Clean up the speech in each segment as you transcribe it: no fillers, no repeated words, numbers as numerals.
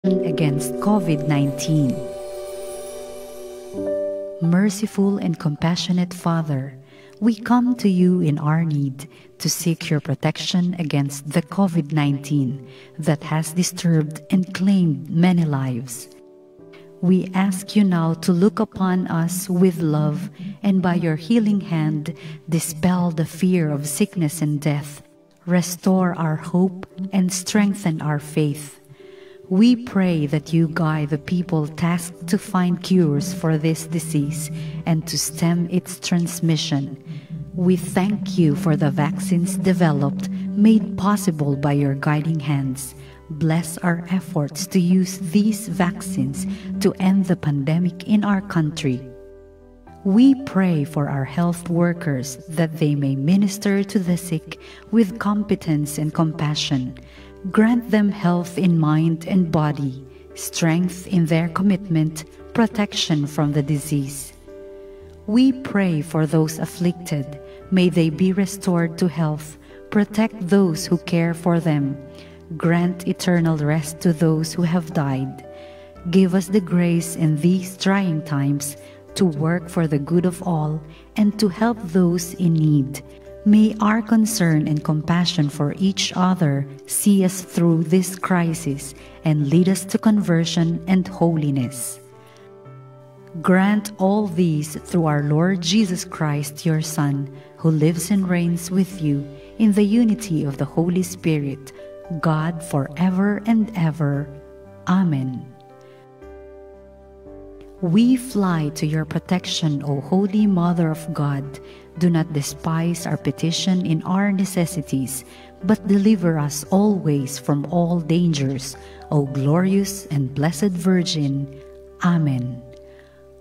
against COVID-19. Merciful and compassionate Father, we come to you in our need to seek your protection against the COVID-19 that has disturbed and claimed many lives. We ask you now to look upon us with love and by your healing hand dispel the fear of sickness and death, restore our hope and strengthen our faith. We pray that you guide the people tasked to find cures for this disease and to stem its transmission. We thank you for the vaccines developed, made possible by your guiding hands. Bless our efforts to use these vaccines to end the pandemic in our country. We pray for our health workers that they may minister to the sick with competence and compassion. Grant them health in mind and body, strength in their commitment, protection from the disease. We pray for those afflicted. May they be restored to health. Protect those who care for them. Grant eternal rest to those who have died. Give us the grace in these trying times to work for the good of all and to help those in need. May our concern and compassion for each other see us through this crisis and lead us to conversion and holiness. Grant all these through our Lord Jesus Christ, your Son, who lives and reigns with you in the unity of the Holy Spirit, God forever and ever. Amen. We fly to your protection, O Holy Mother of God. Do not despise our petition in our necessities, but deliver us always from all dangers, O glorious and blessed Virgin. Amen.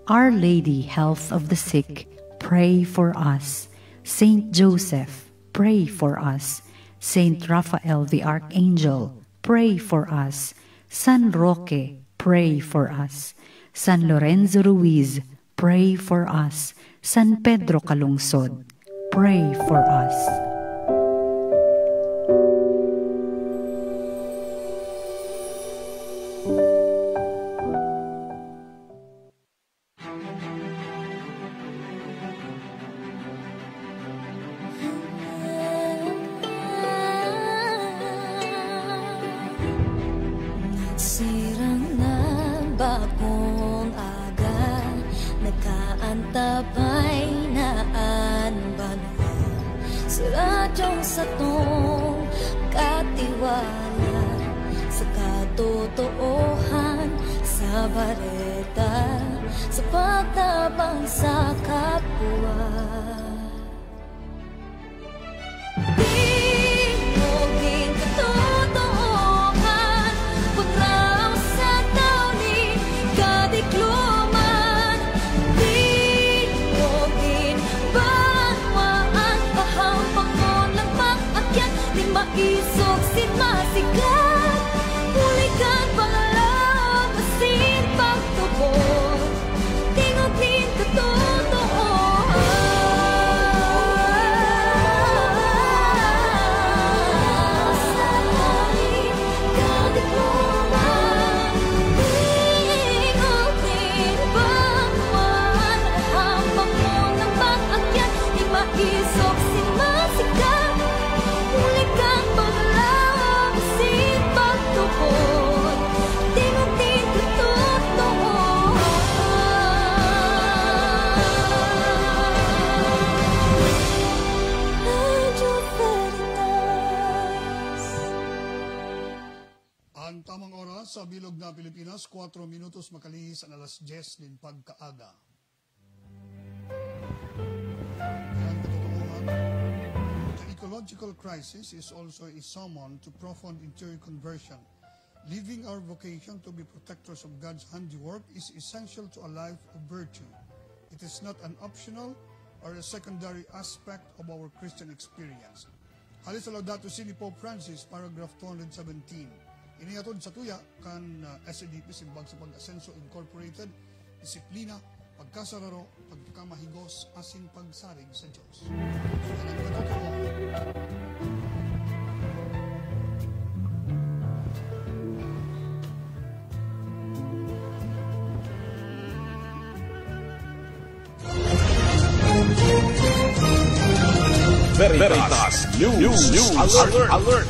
Our Lady, Health of the Sick, pray for us. Saint Joseph, pray for us. Saint Raphael the Archangel, pray for us. San Roque, pray for us. San Lorenzo Ruiz, pray for us. San Pedro Calungsod, pray for us. Sirang na bagong aga, nagkaantabay na anbanwa. Sa radyong satong katiwala, sa katotoohan, sa bareta, sa pagtabang sa kapwa. Isok sin masikat, ulikan pangalaw, masin pagtubod, tingog nin katotoohan. Sa langit, kadikluman, tingog nin bangwan, hamak mo ng pag-akyat, di maisok sin masikat, ulikan pangalaw, masin pagtubod, tingog nin katotoohan. Radio Veritas. Ang tamang oras sa Bilog na Pilipinas, 4 minutos makalihis ang alas 10 din pagkaaga. Ang katotohanan, the ecological crisis is also a summon to profound interior conversion. Living our vocation to be protectors of God's handiwork is essential to a life of virtue. It is not an optional or a secondary aspect of our Christian experience. Halis sa Laudato Si ni Pope Francis, paragraph 217. Inihatod sa tuya kan SADP Simbag sa Pag-Asenso Incorporated, disiplina, pagkasararo, pagkamahigos, asin pagsarig sa Diyos. Yan ang katotohanan. Veritas News Alert.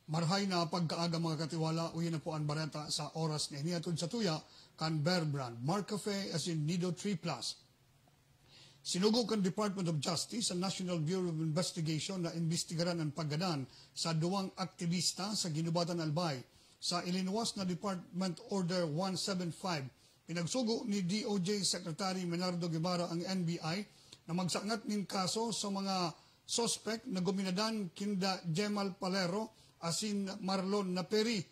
Marhay na pagkaaga mga katiwala, uwi na po ang bareta sa oras na inihatod sa tuya kan Bear Brand, Mark Cafe as in Nido 3 Plus. Sinugod kan Department of Justice ang National Bureau of Investigation na imbestigaran ang paggadan sa duwang aktivista sa Ginubatan Albay. Sa ilinuwas na Department Order 175, pinagsugo ni DOJ Secretary Menardo Guevara ang NBI na magsangat ng kaso sa mga sospek na guminadan kinda Jemal Palero asin Marlon Naperi.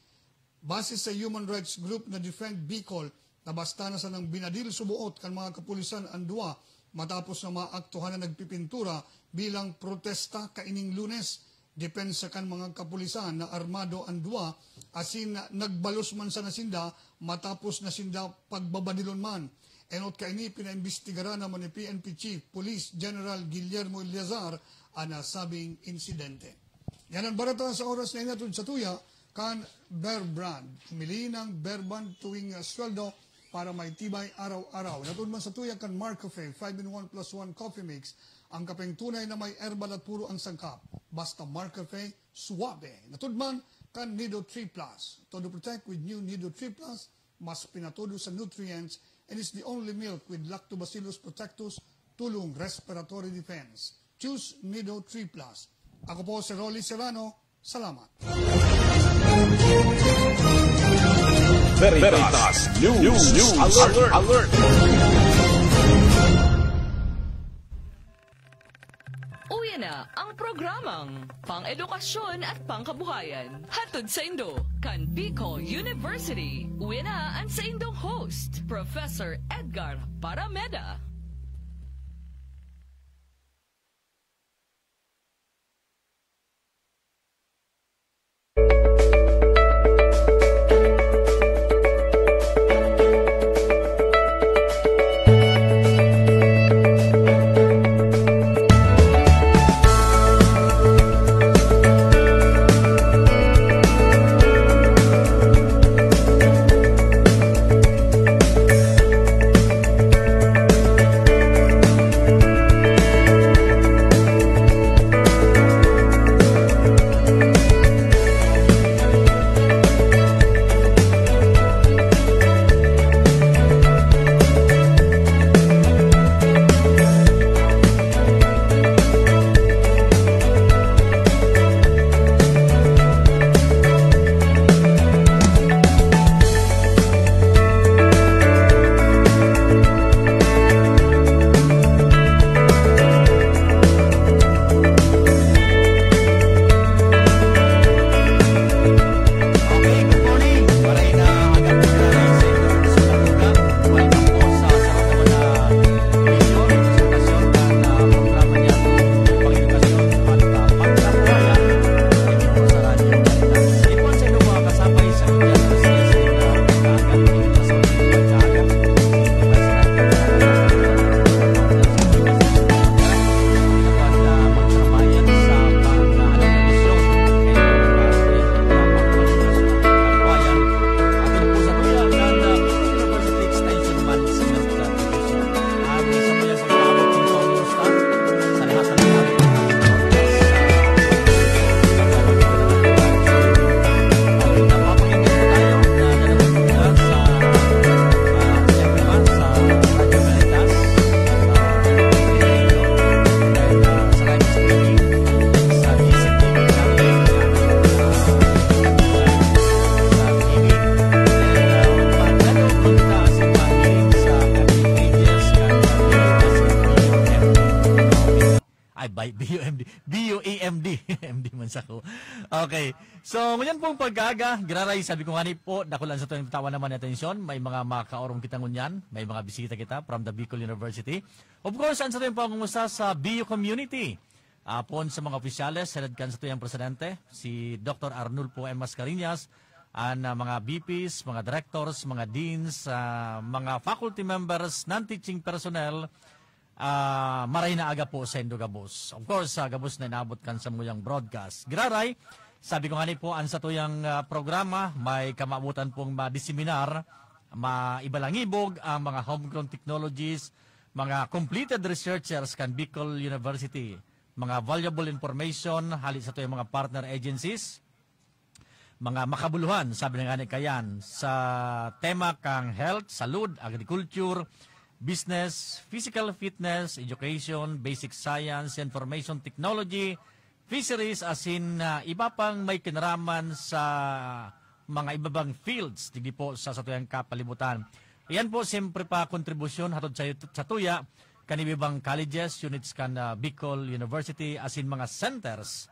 Base sa human rights group na Defend Bicol, nabasta na sa nang binadil subuot kan mga kapulisan ang duwa matapos na maaktuhan na nagpipintura bilang protesta kaining Lunes. Depensa kan mga kapulisan na armado ang duwa asin nagbalos man sa nasinda matapos na sinda pagbabadilon man. Enot kaini pinaimbestigara naman ni PNP Chief Police General Guillermo Eleazar ang nasabing insidente. Yan ang barata sa oras na inatod sa tuya kan Bear Brand. Humili ng Bear Brand tuwing sweldo para may tibay araw-araw. Natod man sa tuya kan Mark Cafe 5-in-1 plus 1 coffee mix. Ang kapeng tunay na may herbal at puro ang sangkap. Basta Mark Cafe, suwabe. Natod man kan Nido 3 Plus. Todo Protect with new Nido 3 Plus. Mas pinatodo sa nutrients and is the only milk with Lactobacillus protectus, tulong respiratory defense. Choose Nido 3 Plus. Ako po si Rolly Serrano. Salamat. Veritas News Alert. Uwi na ang programang pang-edukasyon at pangkabuhayan. Hatod sa Indo, kan Bicol University. Uwi na ang sa Indong host, Professor Edgar Parameda. by BUAMD. MD man sa ko. Okay. So, ngayon pong pag-aga, giraray, sabi ko nga ni po, nakulan sa ito yung tawa naman na atensyon. May mga makaorong kita ngunyan. May mga bisita kita from the Bicol University. Of course, ang sa ito yung pangumusta sa BU community. Apon sa mga opisyales, saladkan sa ito yung presidente, si Dr. Arnulfo M. Mascareñas, ang mga BPs, mga directors, mga deans, mga faculty members, non-teaching personnel, maray na aga po sa Indogabos. Of course, Gabos na inabot kan sa muyang broadcast. Giraray, sabi ko nga ni po, ang sa tuyang programa, may kamabutan pong madiseminar, maibelangibog ang mga homegrown technologies, mga completed researchers kan Bicol University, mga valuable information halit sa yung mga partner agencies, mga makabuluhan, sabi nga ni Kayan, sa tema kang health, salud, agriculture, business, physical fitness, education, basic science, information technology, fisheries, as in iba pang may kinaraman sa mga ibabang fields, digdi po sa tuyang kapalibutan. Iyan po siyempre pa kontribusyon hatod sa tuya kanibibang colleges, units kan Bicol University, as in mga centers.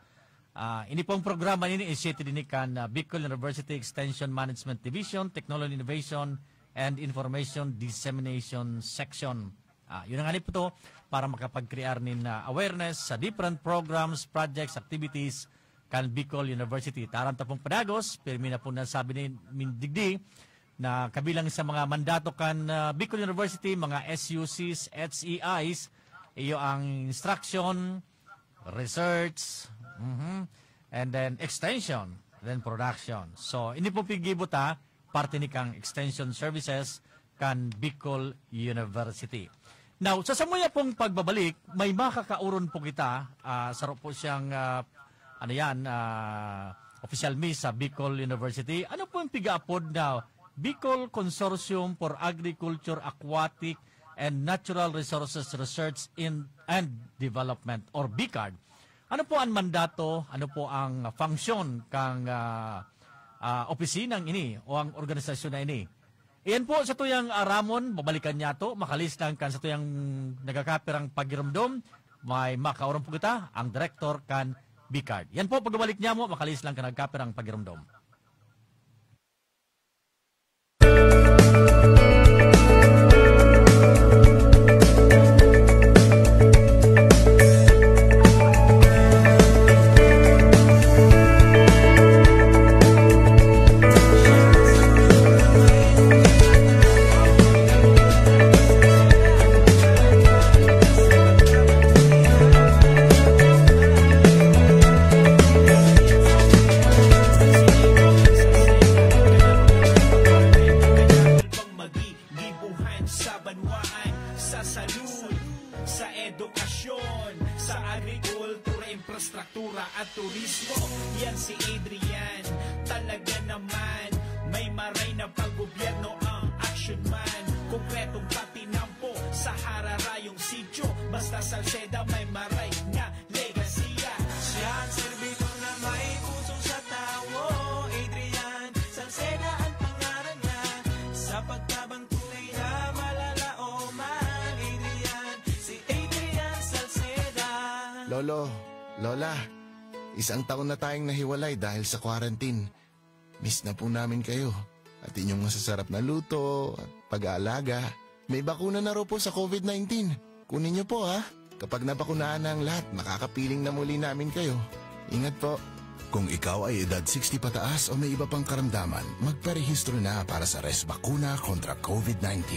Ini pong programa ini initiated ni kan Bicol University Extension Management Division, Technology Innovation and Information Dissemination Section. Yun ang po to para makapag-create nin awareness sa different programs, projects, activities kan Bicol University. Taranta pong padagos, pero mina po nasabi ni Mindigdi na kabilang sa mga mandato kan Bicol University, mga SUCs, HEIs, iyo ang instruction, research, and then extension, then production. So, ini po pigibuta, parte ni kang extension services kan Bicol University. Now, sa samuya pong pagbabalik, may makakauron po kita, saro po siyang, official miss sa Bicol University. Ano po yung pigaapod na Bicol Consortium for Agriculture, Aquatic, and Natural Resources Research and Development, or BICARD. Ano po ang mandato, ano po ang function kang opisinang ini o ang organisasyon na ini? Iyan po sa tuyang Ramon, babalikan niya to, makalis lang kan sa tuyang nagakapirang pagiramdom, may makaurang po kita, ang director kan BICARD. Yan po, pagbabalik niya mo, makalis lang kan nagkapirang pagiramdom. Lolo, Lola, isang taon na tayong nahiwalay dahil sa quarantine. Miss na po namin kayo at inyong masasarap na luto at pag-aalaga. May bakuna na raw po sa COVID-19. Kunin niyo po ha. Kapag nabakunahan na ang lahat, makakapiling na muli namin kayo. Ingat po. Kung ikaw ay edad 60 pataas o may iba pang karamdaman, magparehistro na para sa Res Bakuna kontra COVID-19.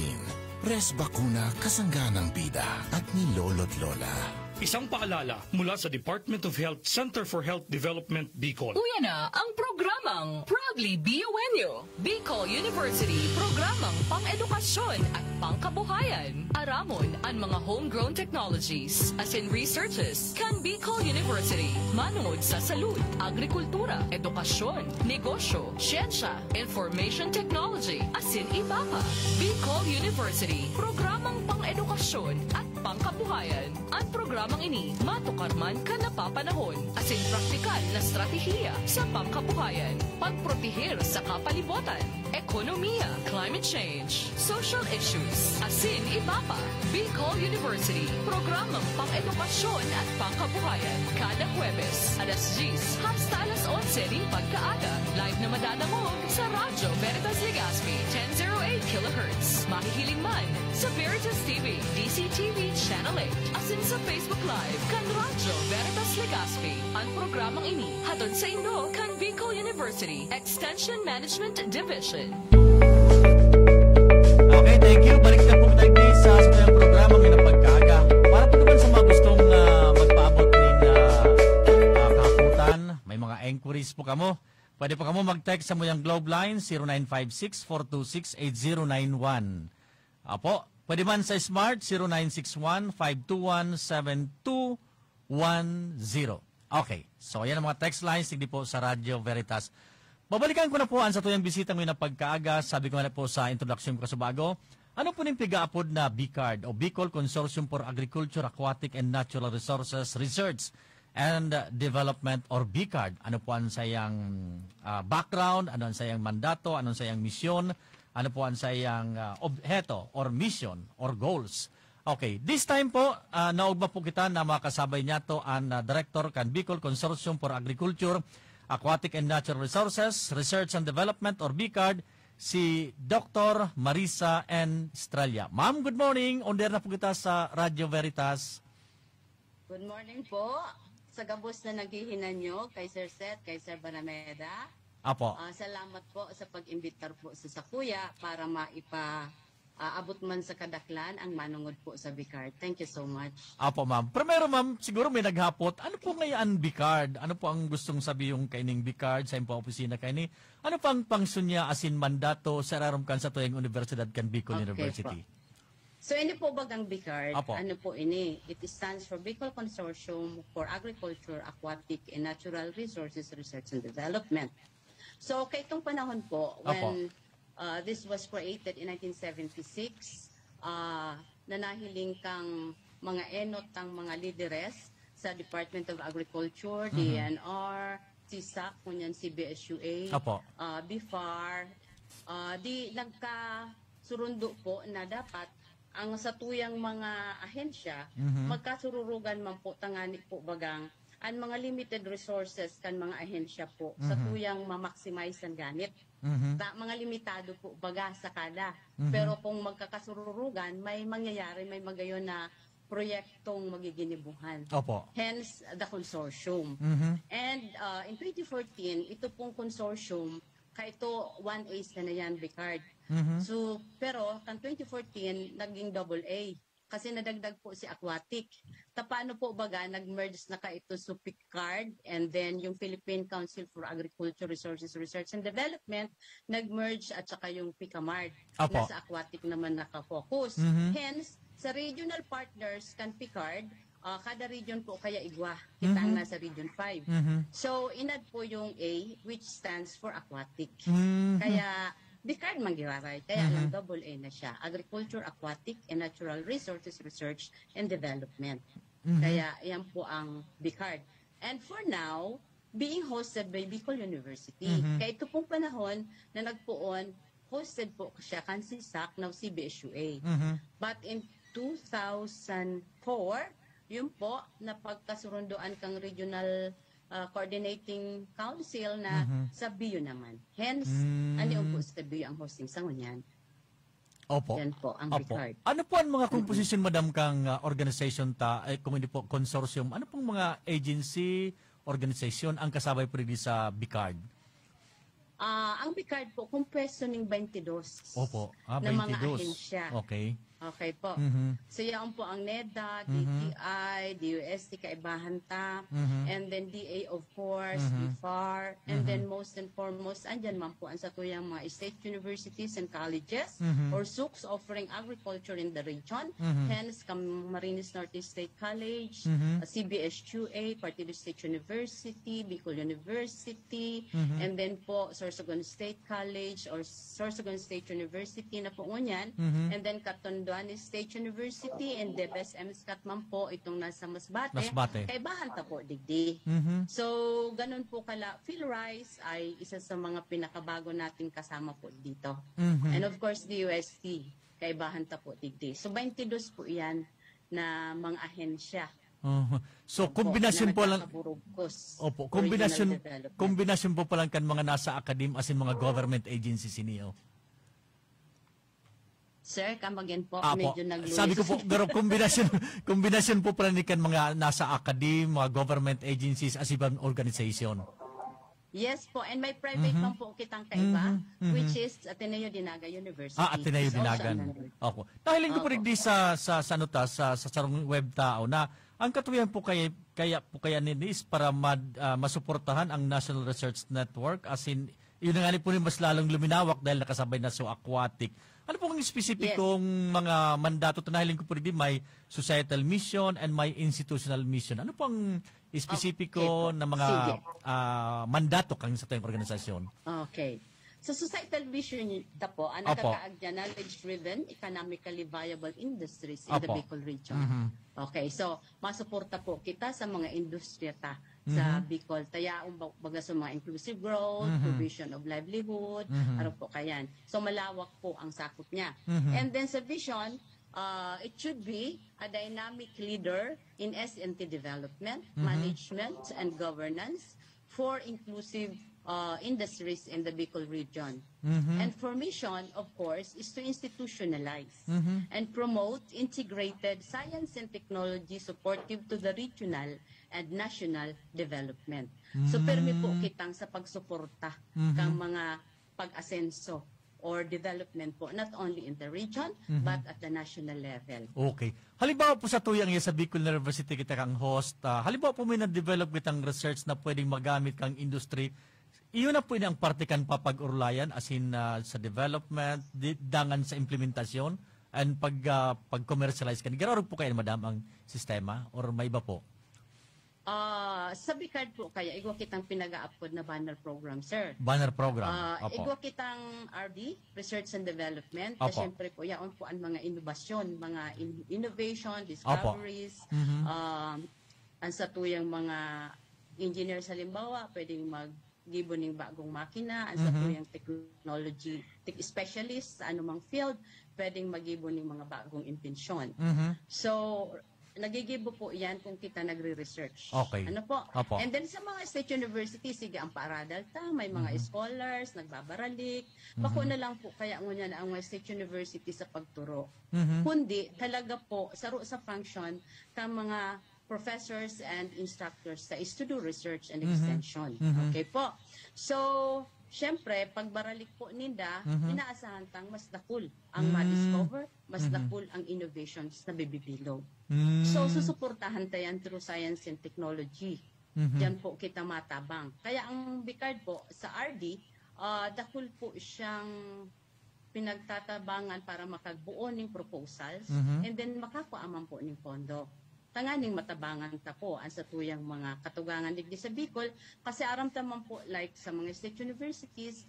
Res Bakuna, kasangga ng bida at ni Lolo't Lola. Isang paalala mula sa Department of Health Center for Health Development, Bicol. Uyan na ang programang Proudly BONU, Bicol University, programang pang-edukasyon at pangkabuhayan. Aramon ang mga homegrown technologies, as in researches, kan Bicol University. Manood sa salud, agrikultura, edukasyon, negosyo, siyensya, information technology, as in iba pa. Bicol University, programang pang-edukasyon at pangkabuhayan. Ang programang ini matukarman ka napapanahon, as in praktikal na strategiya sa pangkabuhayan, pagprotehir sa kapalibutan, ekonomiya, climate change, social issues, as in iba pa. Bicol University, programang pang-edukasyon at pangkabuhayan. Kada Huwebes, alas 10 hasta alas 11 ring pagkaaga. Live na madadamog sa Radyo Veritas Legazpi, 1008 kHz. Mahihiling man sa Veritas TV, DCTV Channel 8, as in sa Facebook Live, kan Radyo Veritas Legazpi. Ang programang ini, hatod sa Indo, kan Bicol University Extension Management Division. Okay, thank you. Balik na po tayo sa yung programang pinapagkaga. Para po naman sa mga gustong magpaabot ng kakutan, may mga inquiries po kamo. Pwede po kamo mag-text sa muyang Globe Line 0956-426-8091. Apo, Pwede man sa Smart, 0961-521-7210. Okay. So, yan ang mga text lines. Hindi po sa Radio Veritas. Babalikan ko na po ang sa tuyang bisita ngayon na pagkaaga. Sabi ko na po sa introduction ko sa bago. Ano po yung pigaapod na BCARD o Bicol Consortium for Agriculture, Aquatic and Natural Resources Research and Development or BCARD? Ano po ang sayang background? Ano ang sayang mandato? Ano ang sayang misyon? Ano po ang sayang objeto or mission or goals? Okay, this time po, naugma po kita na makasabay niya to ang Director kan Bicol Consortium for Agriculture, Aquatic and Natural Resources, Research and Development or BCARD, si Dr. Marisa N. Estrella. Ma'am, good morning. Onder na po kita sa Radio Veritas. Good morning po. Sa gabos na naghihinan nyo, kay Sir Seth, kay Sir Banameda. Apo. Salamat po sa pag-imbitar po sa Sakuya para abot man sa kadaklan ang manungod po sa BCARD. Thank you so much. Apo, ma'am. Primero, ma'am, siguro may naghapot. Ano po ngayon BCARD? Ano po ang gustong sabi yung kaining BCARD sa impo opisina kaini? Ano pang pangsun niya asin mandato sa rarom kan sa tuyang Universidad kan Bicol University? Po. So, ini po bagang BCARD? Apo. Ano po ini? It stands for Bicol Consortium for Agriculture, Aquatic and Natural Resources Research and Development. So, kay itong panahon po, when this was created in 1976, nanahiling kang mga enot ang mga lideres sa Department of Agriculture, DNR, CSAC, kunyan CBSUA, BIFAR, di nagkasurundo po na dapat ang satuyang mga ahensya magkasururugan man po tangani po bagang ang mga limited resources kan mga ahensya po sa tuyang ma-maximize ang ganit. Mga limitado po baga sa kada. Pero kung magkakasururugan, may mangyayari, may magayon na proyektong magiginibuhan. Hence, the consortium. And in 2014, ito pong consortium, ito 1A na yan, BCARD. So, pero, kan 2014, naging AA. Kasi nadagdag po si Aquatic. Paano po baga, nag-merge na ito sa BCARD and then yung Philippine Council for Agriculture Resources Research and Development, nag-merge at saka yung PICAMARD na sa Aquatic naman nakafocus. Hence, sa regional partners kan PICARD, kada region po kaya igwa. Kita ang nasa region 5. So, inad po yung A, which stands for Aquatic. Kaya, BCARD manggiraray, kaya lang AA na siya. Agriculture, Aquatic, and Natural Resources Research and Development. Kaya yan po ang BCARD. And for now, being hosted by Bicol University. Kaya ito pong panahon na nagpuon, hosted po siya kan si SAC, now CBSUA. But in 2004, yun po, napagkasurundoan kang regional coordinating council na sa BIO naman. Hence, ano yung po sa BIO ang hosting sa ngunyan? Yan po, ang BCARD. Ano po ang mga composition, madam, kang organization kung hindi po consortium, ano pong mga agency, organization ang kasabay po rin sa BCARD? Ang BCARD po, compreso ng 22 na 22. mga ahensya. Okay. Okay po. So yan po ang NEDA, DTI, DUST, Kaibahanta, and then DA of course, BIFAR, and then most and foremost, andyan man po ang satuyang mga state universities and colleges or SUCs offering agriculture in the region. Hence, Camarines Norte State College, CBSUA, Partido State University, Bicol University, and then po Sorsogon State College or Sorsogon State University na po ngunyan, and then Catonduanes State University and Debes MSCAT man po itong nasa Masbate. Kay Bahanta po, digdi. So, ganun po kala. PhilRice ay isa sa mga pinakabago nating kasama po dito. And of course, the UST, kay Bahanta po, digdi. So, 22 po yan na mga ahensya. So, kombinasyon po lang. Kombinasyon po lang kan mga nasa academe as in mga government agencies niyo. Sir, kamagin po, medyo naglulis. Sabi ko po, pero kombinasyon po pala ni kan mga nasa academe, mga government agencies as ibang organization. Yes po, and may private man po kitang kaiba, which is Ateneo Dinaga University. Ateneo Dinaga. Opo. Nahiling ko po rin sa sarong web tao na ang katuyan po kaya po kaya is para masuportahan ang National Research Network as in yun na nga po rin mas lalong luminawak dahil nakasabay na sa aquatic. Ano pong spesipikong mga mandato? Tunahiling ko po rin may societal mission and may institutional mission. Ano pong spesipiko na mga mandato kang sa tayong organisasyon? Okay. Sa societal vision ito po, ang nakakaagya knowledge-driven, economically viable industries in the Bicol region. Okay, so masuporta po kita sa mga industriya sa Bicol. Tayaong baga sa mga inclusive growth, provision of livelihood, ano po kayan. So malawak po ang sakop niya. And then sa vision, it should be a dynamic leader in S&T development, management, and governance for inclusive industries in the Bicol region. And for mission, of course, is to institutionalize and promote integrated science and technology supportive to the regional and national development. So permi po kitang sa pagsuporta kang mga pag-asenso or development po, not only in the region, but at the national level. Okay. Halimbawa po sa tuyang iya sa Bicol University kita kang host, halimbawa po may na-develop kitang research na pwedeng magamit kang industry, iyon na po ang parte kan papag-urlayan as in sa development, dangan sa implementasyon, and pag-commercialize kan. Garo po kayo, madam, ang sistema or may iba po? Sa BICARD po kaya, igwa kitang pinag-a-upload na banner program, sir. Banner program, igwa kitang RD, Research and Development. Kasi syempre po, yaon po ang mga innovasyon, mga innovation, discoveries, ang sa tuyang mga engineers halimbawa, pwedeng giboning bagong makina, ang sa tuyang technology specialist sa anumang field, pwedeng magiboning mga bagong intensyon. So, nagigibo po yan kung kita nagre-research. Okay. Ano po? Opo. And then sa mga state universities, sige, ang paaradal may mga scholars, nagbabaralik. Bako na lang po kaya ngunyan ang mga state university sa pagturo. Kundi talaga po, sa function, ka mga professors and instructors sa is to do research and extension. Okay po. So, syempre, pagbaralik po ninda, inaasahan tang mas dakul ang ma-discover, mas dakul ang innovations na bibibilog. So, susuportahan tayan through science and technology. Diyan po kita matabang. Kaya ang BICARD po sa RD, dakul po siyang pinagtatabangan para makagbuo ng proposals and then makakuaman po ng pondo. Tanganing matabangan ta po ang sa tuyang mga katugangan digdi sa Bicol kasi aram taman po like sa mga state universities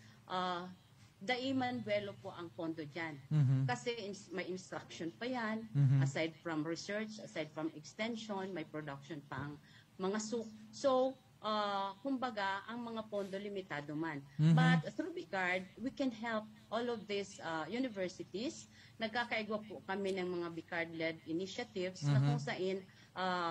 daiman buwelo po ang pondo dyan. Kasi may instruction pa yan, aside from research, aside from extension, may production pa ang mga So, kumbaga, ang mga pondo limitado man. But through BICARD, we can help all of these universities. Nagkakaigwa po kami ng mga BICARD-led initiatives na kung saan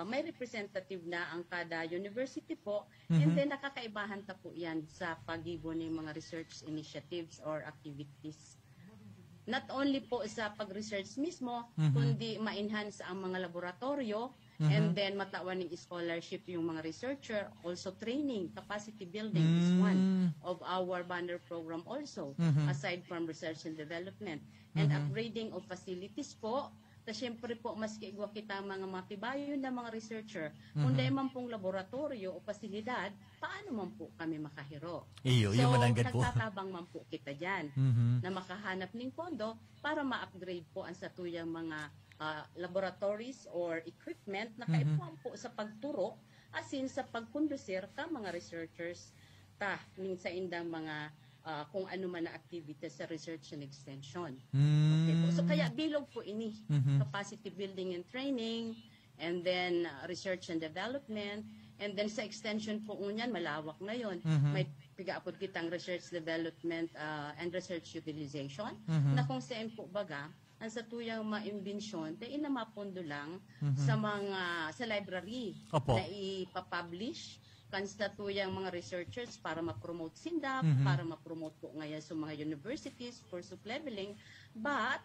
may representative na ang kada university po and then nakakaibahan ta po yan sa pag-ibo ng mga research initiatives or activities. Not only po sa pag-research mismo, kundi ma-enhance ang mga laboratorio and then matawan ng scholarship yung mga researcher, also training, capacity building is one of our banner program also, aside from research and development. And upgrading of facilities po, na siyempre po, maski igwa kita mga matibayo na mga researcher, kung dahil man pong laboratorio o pasilidad, paano man po kami makahiro? Iyo mananggad po. Nagtatabang man po kita dyan na makahanap ng pondo para ma-upgrade po ang satuyang mga laboratories or equipment na kaipuan po sa pagturo asin sa pagkondusir ka mga researchers sa indang mga kung ano man na activities sa research and extension. Okay po. So kaya bilog po ini capacity building and training and then research and development and then sa extension po unyan malawak na yon. May pigaapod kitang research development and research utilization na kung saan po baga ang sa tuyang maimbensyon tayo na mapundo lang sa mga sa library na ipapublish kan sa tuyang mga researchers para ma-promote SINDAP, para ma-promote po ngayon sa mga universities for sub-leveling. But,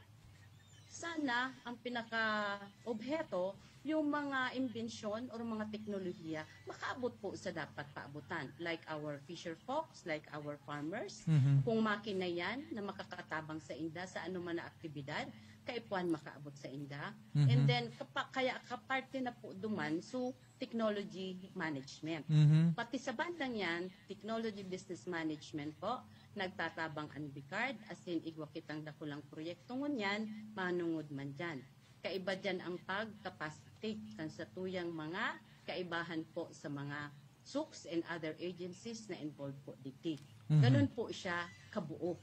sana ang pinaka-obheto, yung mga imbensyon o mga teknolohiya, makaabot po sa dapat paabutan. Like our fisher folks, like our farmers. Kung makina yan na makakatabang sa inda sa anuman na aktibidad, kaipuan makaabot sa inda. And then, kaya kaparte na po duman, so technology management. Pati sa bandang yan, technology business management po, nagtatabang anbikard, as in igwa kitang dakulang proyekto ngunyan, manungod man dyan. Kaiba dyan ang pag-capacitate kan sa tuyang mga kaibahan po sa mga SUKS and other agencies na involved po dito. Ganun po siya kabuo.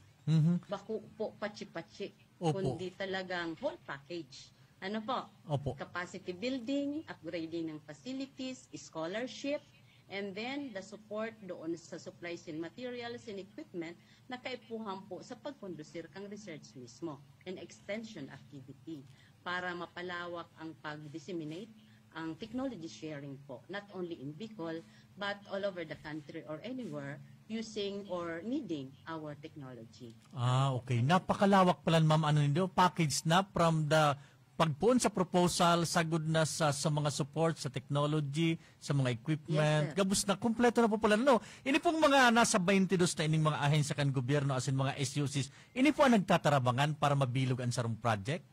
Baku po pachi-pachi, kundi talagang whole package. Ano po? Opo. Capacity building, upgrading ng facilities, scholarship, and then the support doon sa supplies and materials and equipment na kaipuhan po sa pagkondusir kang research mismo and extension activity para mapalawak ang pag-disseminate ang technology sharing po, not only in Bicol, but all over the country or anywhere using or needing our technology. Okay. Napakalawak pala, ma'am, ano nito, package na from the pagpuon sa proposal, sagod na sa mga support, sa technology, sa mga equipment. Yes, gabos na, kompleto na po pala. No? Ini pong mga nasa 22 na ining mga ahensya kan gobyerno, as in mga SUCs, ini po ang nagtatarabangan para mabilog ang sarong project?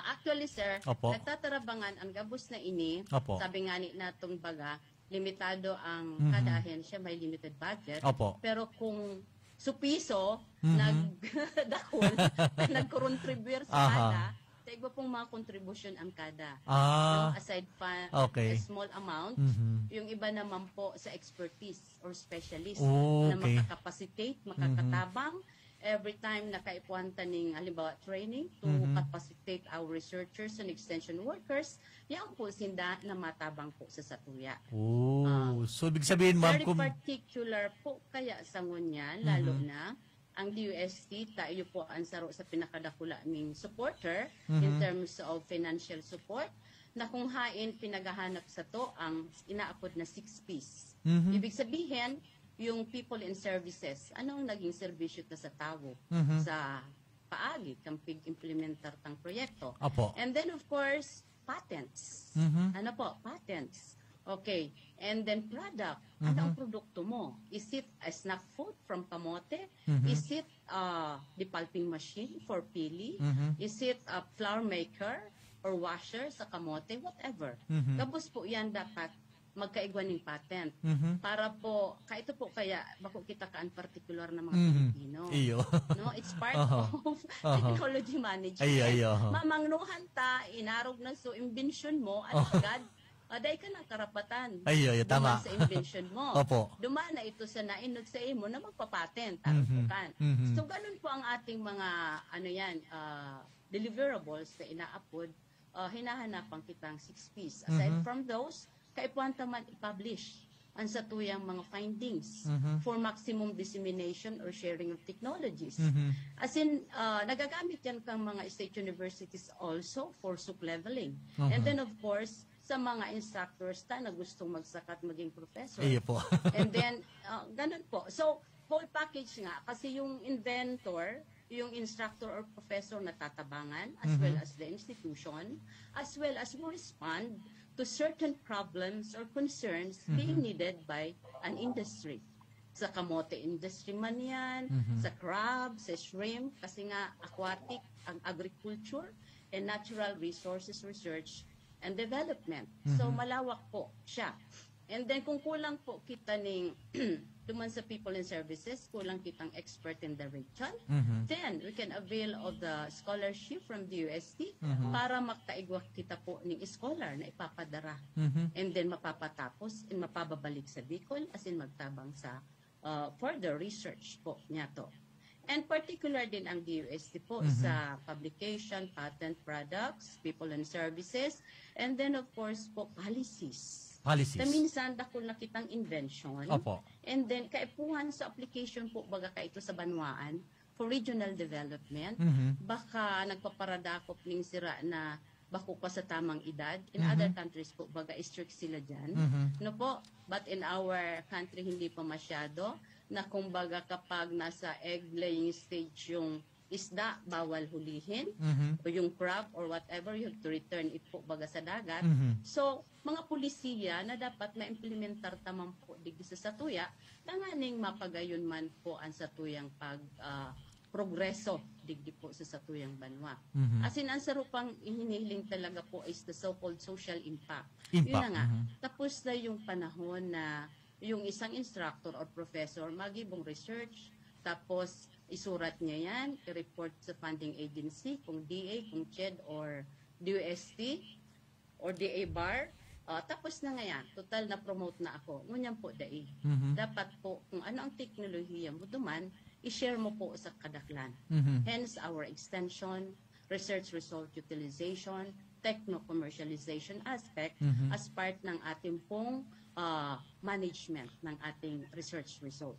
Actually, sir, Opo. nagtatarabangan ang gabos na ini. Opo. Sabi nga ni natong baga, limitado ang kada ahensya, may limited budget. Opo. Pero kung supiso, nagdakol, nag-contribute sa kada, sa iba pong mga contribution ang kada. No, aside pa Okay. a small amount, yung iba naman po sa expertise or specialist Oh, na okay. makakapacitate, makakatabang, every time na kaipuanta ng halimbawa training to capacitate our researchers and extension workers, yan po sinda na matabang po sa satuya. So ibig sabihin, ma'am, Very particular po kaya sa ngunyan, lalo na ang DUST, tayo po ang saro sa pinakadakula ng supporter in terms of financial support, na kung hain pinagahanap sa to ang inaapod na 6 Ps. Ibig sabihin, yung people in services, anong naging serbisyo ta sa tao sa paagi kang pig-implementar tang proyekto. Apo. And then of course, patents. Ano po? Patents. Okay. And then product. Ano ang produkto mo? Is it a snack food from kamote? Is it the pulping machine for pili? Is it a flour maker or washer sa kamote? Whatever. Gabos po yan dapat magkaigwan ng patent. Para po, ito po kaya, bako kita kaan particular na mga Pilipino. Iyo. No, it's part of technology management. Mamangnuhan ta, inarog na so invention mo, at agad, aday ka ng karapatan. Tama. Duman sa invention mo. Opo. Duman na ito sa nainod sa imo na magpapatent. Tarupukan. So, ganun po ang ating mga, deliverables na inaapod, hinahanapan kitang 6 Ps. Aside from those, kaipuan taman i-publish ang sa tuyang mga findings for maximum dissemination or sharing of technologies. As in, nagagamit yan kang mga state universities also for leveling. And then of course, sa mga instructors na gustong magsakat maging professor. Po. And then, ganun po. So, whole package nga, kasi yung inventor, yung instructor or professor na tatabangan, as well as the institution, as well as who respond to certain problems or concerns being needed by an industry. Sa kamote industry man yan, sa crab, sa shrimp, kasi nga aquatic, ang agriculture, and natural resources research and development. So malawak po siya. And then kung kulang po kita ning duman sa people and services, kulang kitang expert in the region, then we can avail of the scholarship from the UST para magtaigwak kita po ng scholar na ipapadara. And then mapapatapos and mapababalik sa Bicol as in magtabang sa further research po niya to. And particular din ang DUST po sa publication, patent products, people and services, and then of course po policies. Minsan dakol na kitang invention. Opo. And then kaipuhan sa application po baga ka ito sa banwaan for regional development. Baka nagpaparadakop ning sira na bako pa sa tamang edad. In other countries po baga strict sila dyan. No po? But in our country hindi pa masyado na kumbaga kapag nasa egg laying stage yung isda, bawal hulihin, o yung crab or whatever, you have to return it po baga sa dagat. So, mga pulisiya na dapat ma-implementar tamang po digdi sa satuya, tanganing mapagayon man po ang satuyang progreso digdi po sa satuyang banwa. As in, ang sarupang hinihiling talaga po is the so-called social impact. Yun na nga, tapos na yung panahon na yung isang instructor or professor magibong research, tapos isurat niya yan, i-report sa funding agency, kung DA, kung CHED, or DUST, or DA bar, tapos na nga yan, total na promote na ako. Ngunyan po, dai. Dapat po, kung ano ang teknolohiya mo duman, i-share mo po sa kadaklan. Hence, our extension, research result utilization, techno-commercialization aspect as part ng ating pong management ng ating research result.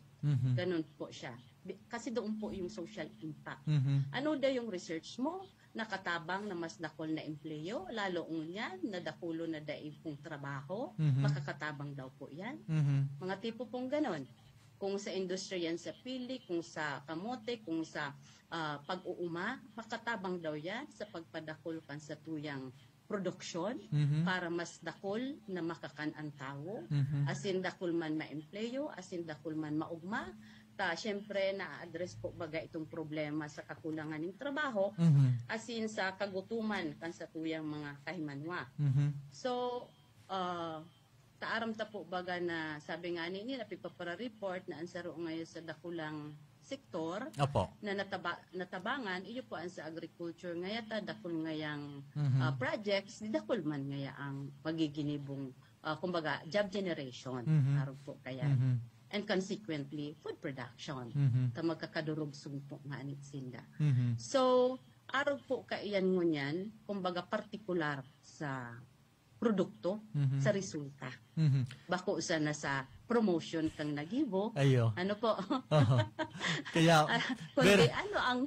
Ganun po siya. Kasi doon po yung social impact. Ano daw yung research mo? Nakatabang na mas dakol na empleyo, lalo yan, na dakulo na daipong trabaho, makakatabang daw po yan. Mga tipo pong ganon. Kung sa industriya yan sa pili, kung sa kamote, kung sa pag-uuma, makatabang daw yan sa pagpadakol kan sa tuyang produksyon para mas dakol na makakan-an tao, asin dakol man ma-empleyo, asin dakol man maugma, syempre na-address po baga itong problema sa kakulangan ng trabaho, asin sa kagutuman kan sa tuyang mga kahimanwa. So, taaram ta po baga na sabi nga nila pipapara-report na ansaro ngayon sa dakulang sektor na natabangan, iyo po ang sa agriculture ngayata dakol ngayang projects, di dakol man ngaya ang magiginibong kumbaga job generation araw po kaya. And consequently, food production. Ta magkakadurog sumpo nga anit sinda. So, araw po kaiyan mo niyan, kumbaga partikular sa produkto, sa resulta. Bako sa nasa promotion kang nagibo. Ano po? Kaya, kundi ano ang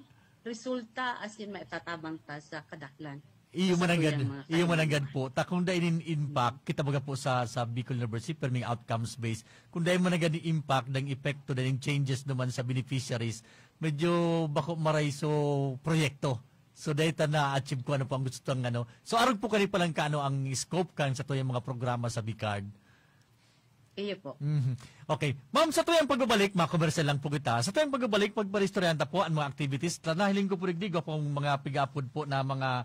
resulta as in maitatabang ta sa kadaklan. Iyo mananggad po. Kung dahil impact, kita baga po sa Bicol University, perming outcomes based. Kung dahil mananggad yung impact, ng epekto, ng changes naman sa beneficiaries, medyo bako maray so proyekto. So dahil na-achieve ko ano po ang gusto ng ano. So arog po kanil palang kaano ang scope kan sa tuyang mga programa sa BICARD. Iyo po. Okay. Ma'am, sa tuyang pagbabalik, mga commercial lang po kita. Sa tuyang pagbabalik, pagparistoryanta po ang mga activities, nahiling ko po rigdig po ang mga pigapod po na mga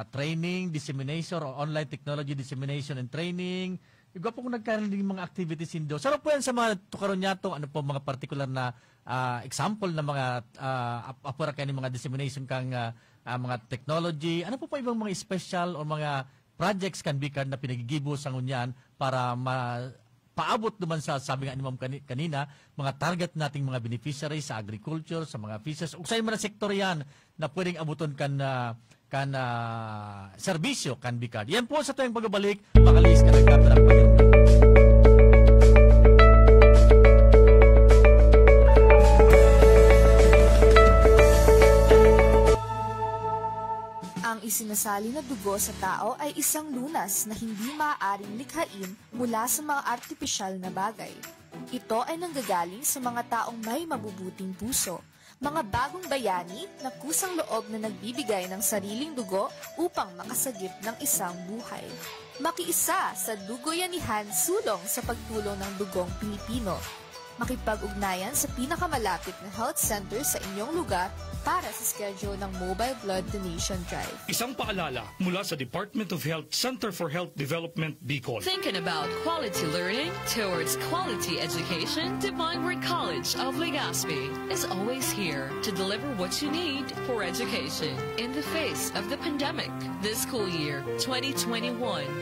training, dissemination, or online technology dissemination and training. Igwa po kung nagkaroon din mga activities indo. Sarap po yan sa mga tukaron niya to, ano po mga particular na example na mga apura kayo mga dissemination kang mga technology. Ano po pa ibang mga special o mga projects kan BICARD na pinagigibo sa ngunyan para paabot naman sa sabi nga ni Ma'am kanina, mga target nating mga beneficiaries sa agriculture, sa mga fisheries, o sa mga sektor yan na pwedeng abuton kan serbisyo kan BICARD. Yan po sa tuyong pagbabalik, makalis ka nagkatarang pagkakas. Ang isinasali na dugo sa tao ay isang lunas na hindi maaaring likhain mula sa mga artipisyal na bagay. Ito ay nanggagaling sa mga taong may mabubuting puso, mga bagong bayani na kusang loob na nagbibigay ng sariling dugo upang makasagip ng isang buhay. Makiisa sa Dugoyanihan sulong sa pagtulong ng dugong Pilipino. Makipag-ugnayan sa pinakamalapit na health center sa inyong lugar para sa schedule ng Mobile Blood Donation Drive. Isang paalala mula sa Department of Health Center for Health Development, Bicol. Thinking about quality learning towards quality education? Divine Word College of Legazpi is always here to deliver what you need for education in the face of the pandemic. This school year, 2021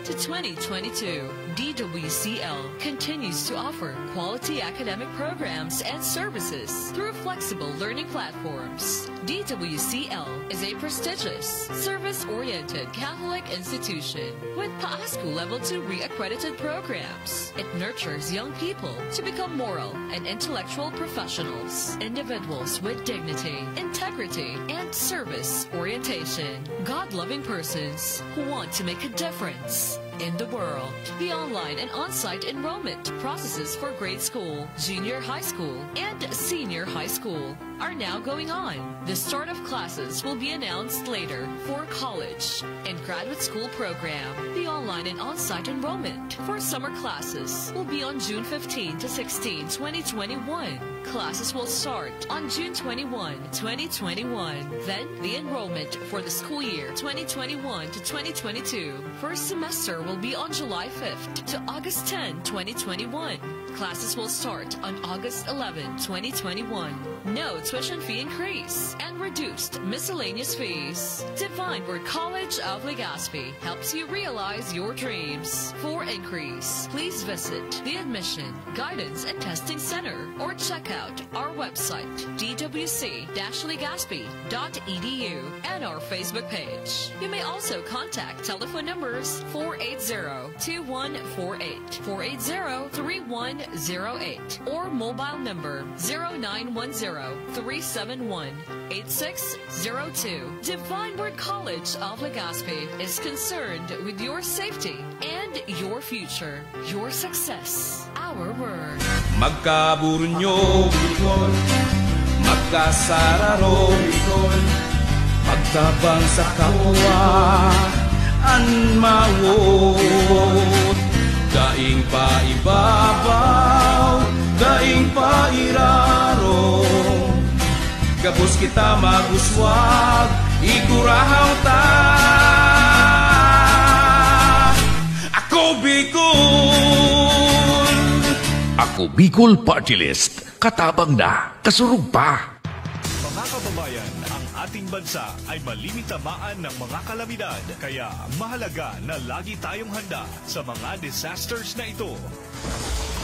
to 2022, DWCL continues to offer quality academic programs and services through flexible learning platforms. DWCL is a prestigious, service-oriented Catholic institution with PASCO Level 2 re-accredited programs. It nurtures young people to become moral and intellectual professionals, individuals with dignity, integrity, and service orientation, God-loving persons who want to make a difference in the world. The online and on-site enrollment processes for grade school, junior high school, and senior high school are now going on. The start of classes will be announced later for college and graduate school program. The online and on-site enrollment for summer classes will be on June 15 to 16, 2021. Classes will start on June 21, 2021. Then, the enrollment for the school year 2021 to 2022. First semester will be on July 5th to August 10, 2021. Classes will start on August 11, 2021. No tuition fee increase and reduced miscellaneous fees. Divine Word College of Legazpi helps you realize your dreams. For increase, please visit the Admission, Guidance and Testing Center or check out our website dwc-legazpi.edu and our Facebook page. You may also contact telephone numbers 480-2148, 480-3108 or mobile number 0910-371-8602. Divine Word College of Legazpi is concerned with your safety and your future. Your success, our word. Magkaburunyo, magkasararo, magtabang sa kapwa, anmawot. Daing pa ibabaw, daing pa iraro. Gabos kita maguswag, igurahaw ta. Ako Bicol! Ako Bicol Party List. Katabang na, kasurug pa. Mga kababayan, ang ating bansa ay malimitamaan ng mga kalamidad. Kaya mahalaga na lagi tayong handa sa mga disasters na ito.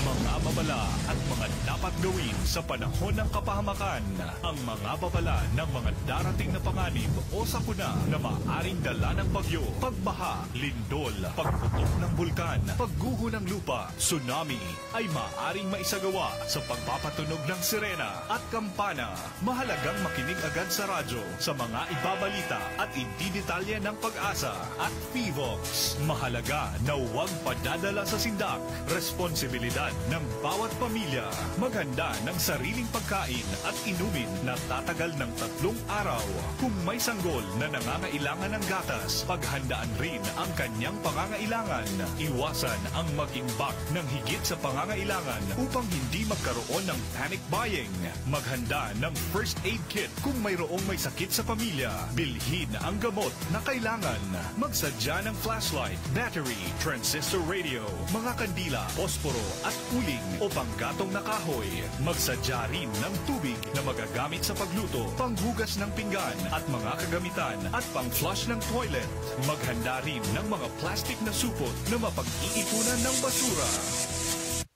Mga babala at mga dapat gawin sa panahon ng kapahamakan. Ang mga babala ng mga darating na panganib o sakuna na maaaring dala ng bagyo, pagbaha, lindol, pagputok ng bulkan, pagguho ng lupa, tsunami ay maaaring maisagawa sa pagpapatunog ng sirena at kampana. Mahalagang makinig agad sa radyo sa mga ibabalita at ididetalye ng Pag-asa at PHIVOX. Mahalaga na huwag padadala sa sindak. Responsibilidad ng bawat pamilya. Maghanda ng sariling pagkain at inumin na tatagal ng 3 araw. Kung may sanggol na nangangailangan ng gatas, paghandaan rin ang kanyang pangangailangan. Iwasan ang mag-imbak ng higit sa pangangailangan upang hindi magkaroon ng panic buying. Maghanda ng first aid kit kung mayroong may sakit sa pamilya. Bilhin ang gamot na kailangan. Magsadya ng flashlight, battery, transistor radio, mga kandila, posporo at uling o panggatong na kahoy. Magsadya rin ng tubig na magagamit sa pagluto, panghugas ng pinggan at mga kagamitan at pang-flush ng toilet. Maghanda rin ng mga plastic na supot na mapag-iipunan ng basura.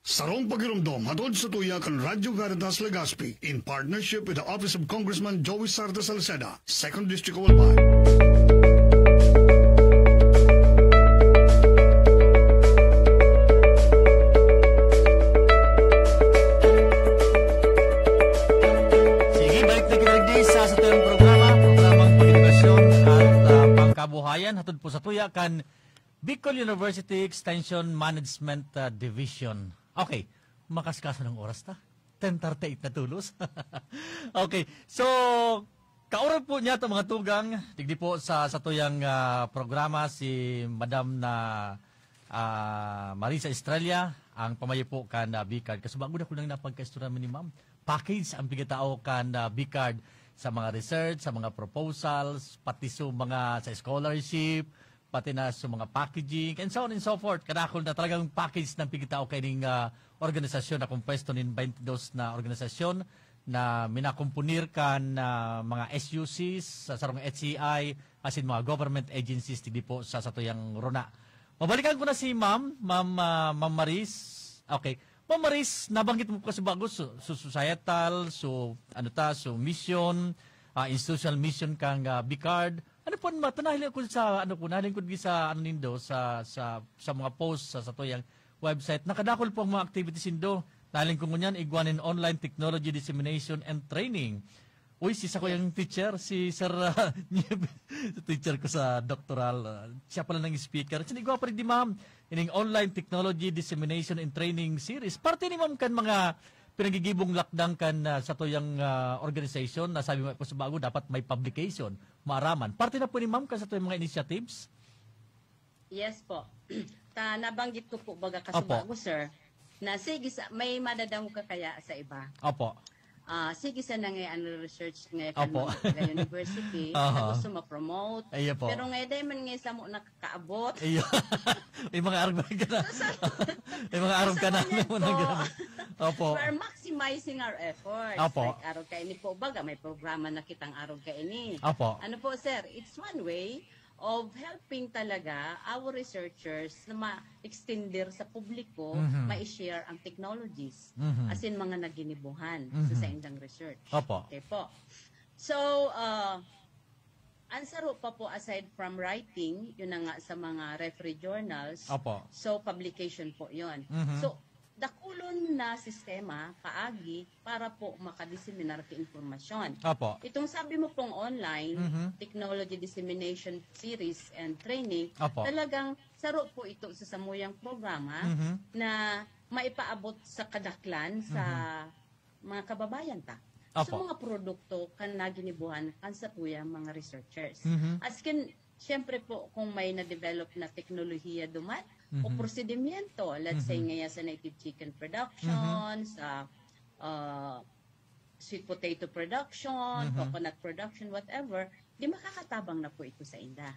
Sarong pagirumdom hatod sa tuya kan Radyo Caritas Legazpi in partnership with the Office of Congressman Joey Sarta Salceda, 2nd District of Albay. Kabuhayan hatod po sa tuya kan Bicol University Extension Management Division. Okay, makaskasa ng oras ta. 10:38 na tulos. Okay, so kaurap po niya itong mga tugang. Tigdi po sa tuyang programa si Madam na Marisa Estrella, ang pamayo po kan B-card. Kasi bago na ko nang napagkaistura ni Ma'am, package ang bigitao kan B-card sa mga research, sa mga proposals, pati sa mga sa scholarship, pati na sa mga packaging, and so on and so forth. Kadakol na talagang package ng pigitao kayong organisasyon na kumpesto nin 22 na organisasyon na minakumpunir kan mga SUCs, sa sarong HCI, asin mga government agencies, tigdi po sa satuyang runa. Mabalikan ko na si Ma'am Maris. Okay. Ma'am Maris, nabanggit mo kasi bago so societal, so mission, institutional mission kang B-card. Ano po matanahil ko sa nahalin ko sa nindo sa mga posts sa tuyang website. Nakadakol po ang mga activities nindo. Nahalin ko ngunyan igwanin online technology dissemination and training. Uy, ko yung teacher, si Sir teacher ko sa doctoral. Siya pala ng speaker. Sinigwa pa rin di Ma'am, ining online technology dissemination and training series. Parte ni Ma'am kan mga pinagigibong lakdang kan sa tuyang organization na sabi mo ko sa bago, dapat may publication, maaraman. Parte na po ni Ma'am kan sa tuyang mga initiatives? Yes po. Nabanggit ko po baga kasi bago, sir. na sige may madadamo ka kaya sa iba. Opo. Sige sa ang research ngayon Opo. sa university na gusto ma-promote. Ayo po. Pero ngayon dahil man ngayon sa mo nakakaabot. Ayo. May mga araw ka na. May mga araw ka na. Opo. We're maximizing our efforts. Opo. Like araw ka ini po baga, may programa na kitang araw ka ini. Opo. Ano po sir, it's one way of helping talaga our researchers na ma-extender sa publiko, ma-share ang technologies. As in mga naginibuhan sa indang research. Opo. Okay po. So, answer pa po aside from writing, yun na nga sa mga referee journals. Opo. So, publication po yun. So, dakulon na sistema, kaagi, para po makadiseminar ka informasyon. Opo. Itong sabi mo pong online, Technology Dissemination Series and Training, Opo. talagang saro po ito sa samuyang programa na maipaabot sa kadaklan sa mga kababayan ta. Opo. So mga produkto kan naginibuhan kan sa puyang mga researchers. As kin, syempre po kung may na-develop na teknolohiya duman, o prosedimento, let's say ngayon sa native chicken production, sa sweet potato production, coconut production, whatever, di makakatabang na po ito sa inda.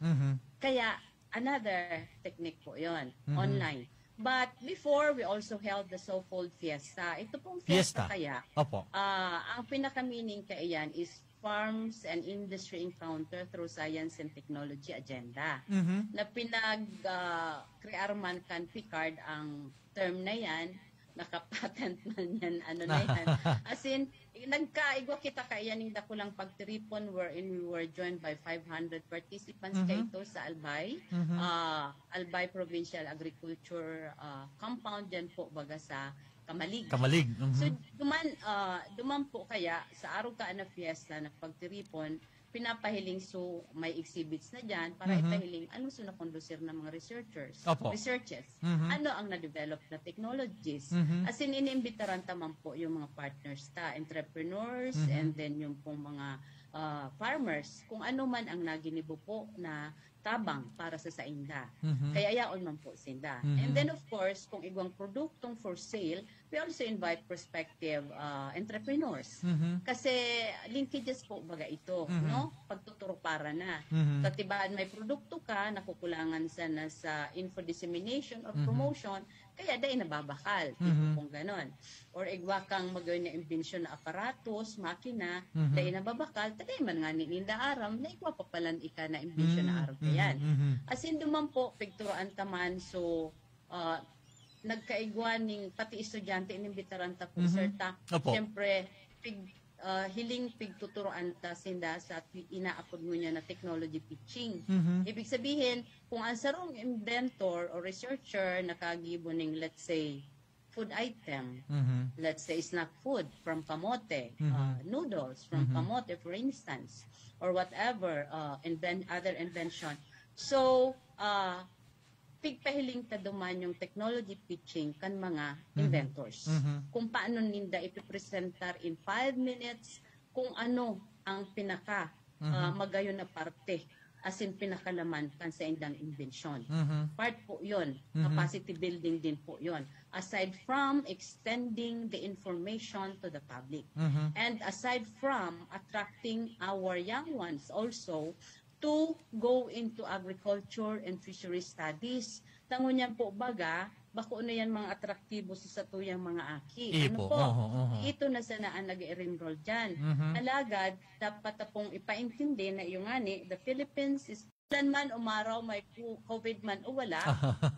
Kaya, another technique po yon online. But before, we also held the so-called fiesta. Ito pong fiesta kaya, Opo. ang pinaka-meaning kaya is Farms and Industry Encounter through Science and Technology Agenda. Na pinag-crear man kan PICARD ang term na yan, nakapatent man yan, ano na yan. As in, nagkaigwa kita kaya ning dakulang pagtiripon wherein we were joined by 500 participants kaito sa Albay. Albay Provincial Agriculture Compound dyan po baga sa Kamalig. Kamalig. So, duman po kaya sa araw ka na fiesta na pagtiripon, pinapahiling so may exhibits na dyan para ipahiling ano so na-conducer ng mga researches. Ano ang na-develop na technologies. As in, inimbitaran taman po yung mga partners ta, entrepreneurs, and then yung pong mga farmers, kung ano man ang naginibo po na tabang para sa sainda. Kaya yaon man po sinda. And then of course, kung igwang produktong for sale, we also invite prospective entrepreneurs. Kasi linkages po baga ito, no? Pagtuturo para na. Sa tibaan may produkto ka, nakukulangan sana sa info dissemination or promotion, kaya dahil nababakal. Tipo kung ganon. Or igwa kang magawin na imbensyon na aparatos, makina, dahil nababakal, taday man nga ninda aram, na igwa papalan ika na imbensyon na aram kayan. As in duman po, pigturoan taman, so nagkaigwa ning pati estudyante inimbitaran ta po, sir ta. Siyempre, hiling pigtuturoan ta sinda sa inaapod mo niya na technology pitching. Ibig sabihin, kung ang sarong inventor or researcher nakagibo ning, let's say, food item, let's say snack food from kamote, noodles from kamote, for instance, or whatever, other invention. So, pigpahiling ta duman yung technology pitching kan mga inventors. Kung paano ninda ipipresentar in 5 minutes kung ano ang pinaka magayon na parte, as in pinakalaman kan sa indang invention. Part po yun. Capacity building din po yun. Aside from extending the information to the public. And aside from attracting our young ones also to go into agriculture and fishery studies. Tangon yan po baga, bako na yan mga atraktibo sa satuyang mga aki. Ano po? Ito na sana ang nag-enroll dyan. Alagad, dapat pong ipaintindi na yung ani, the Philippines is man umaraw, may COVID man o wala,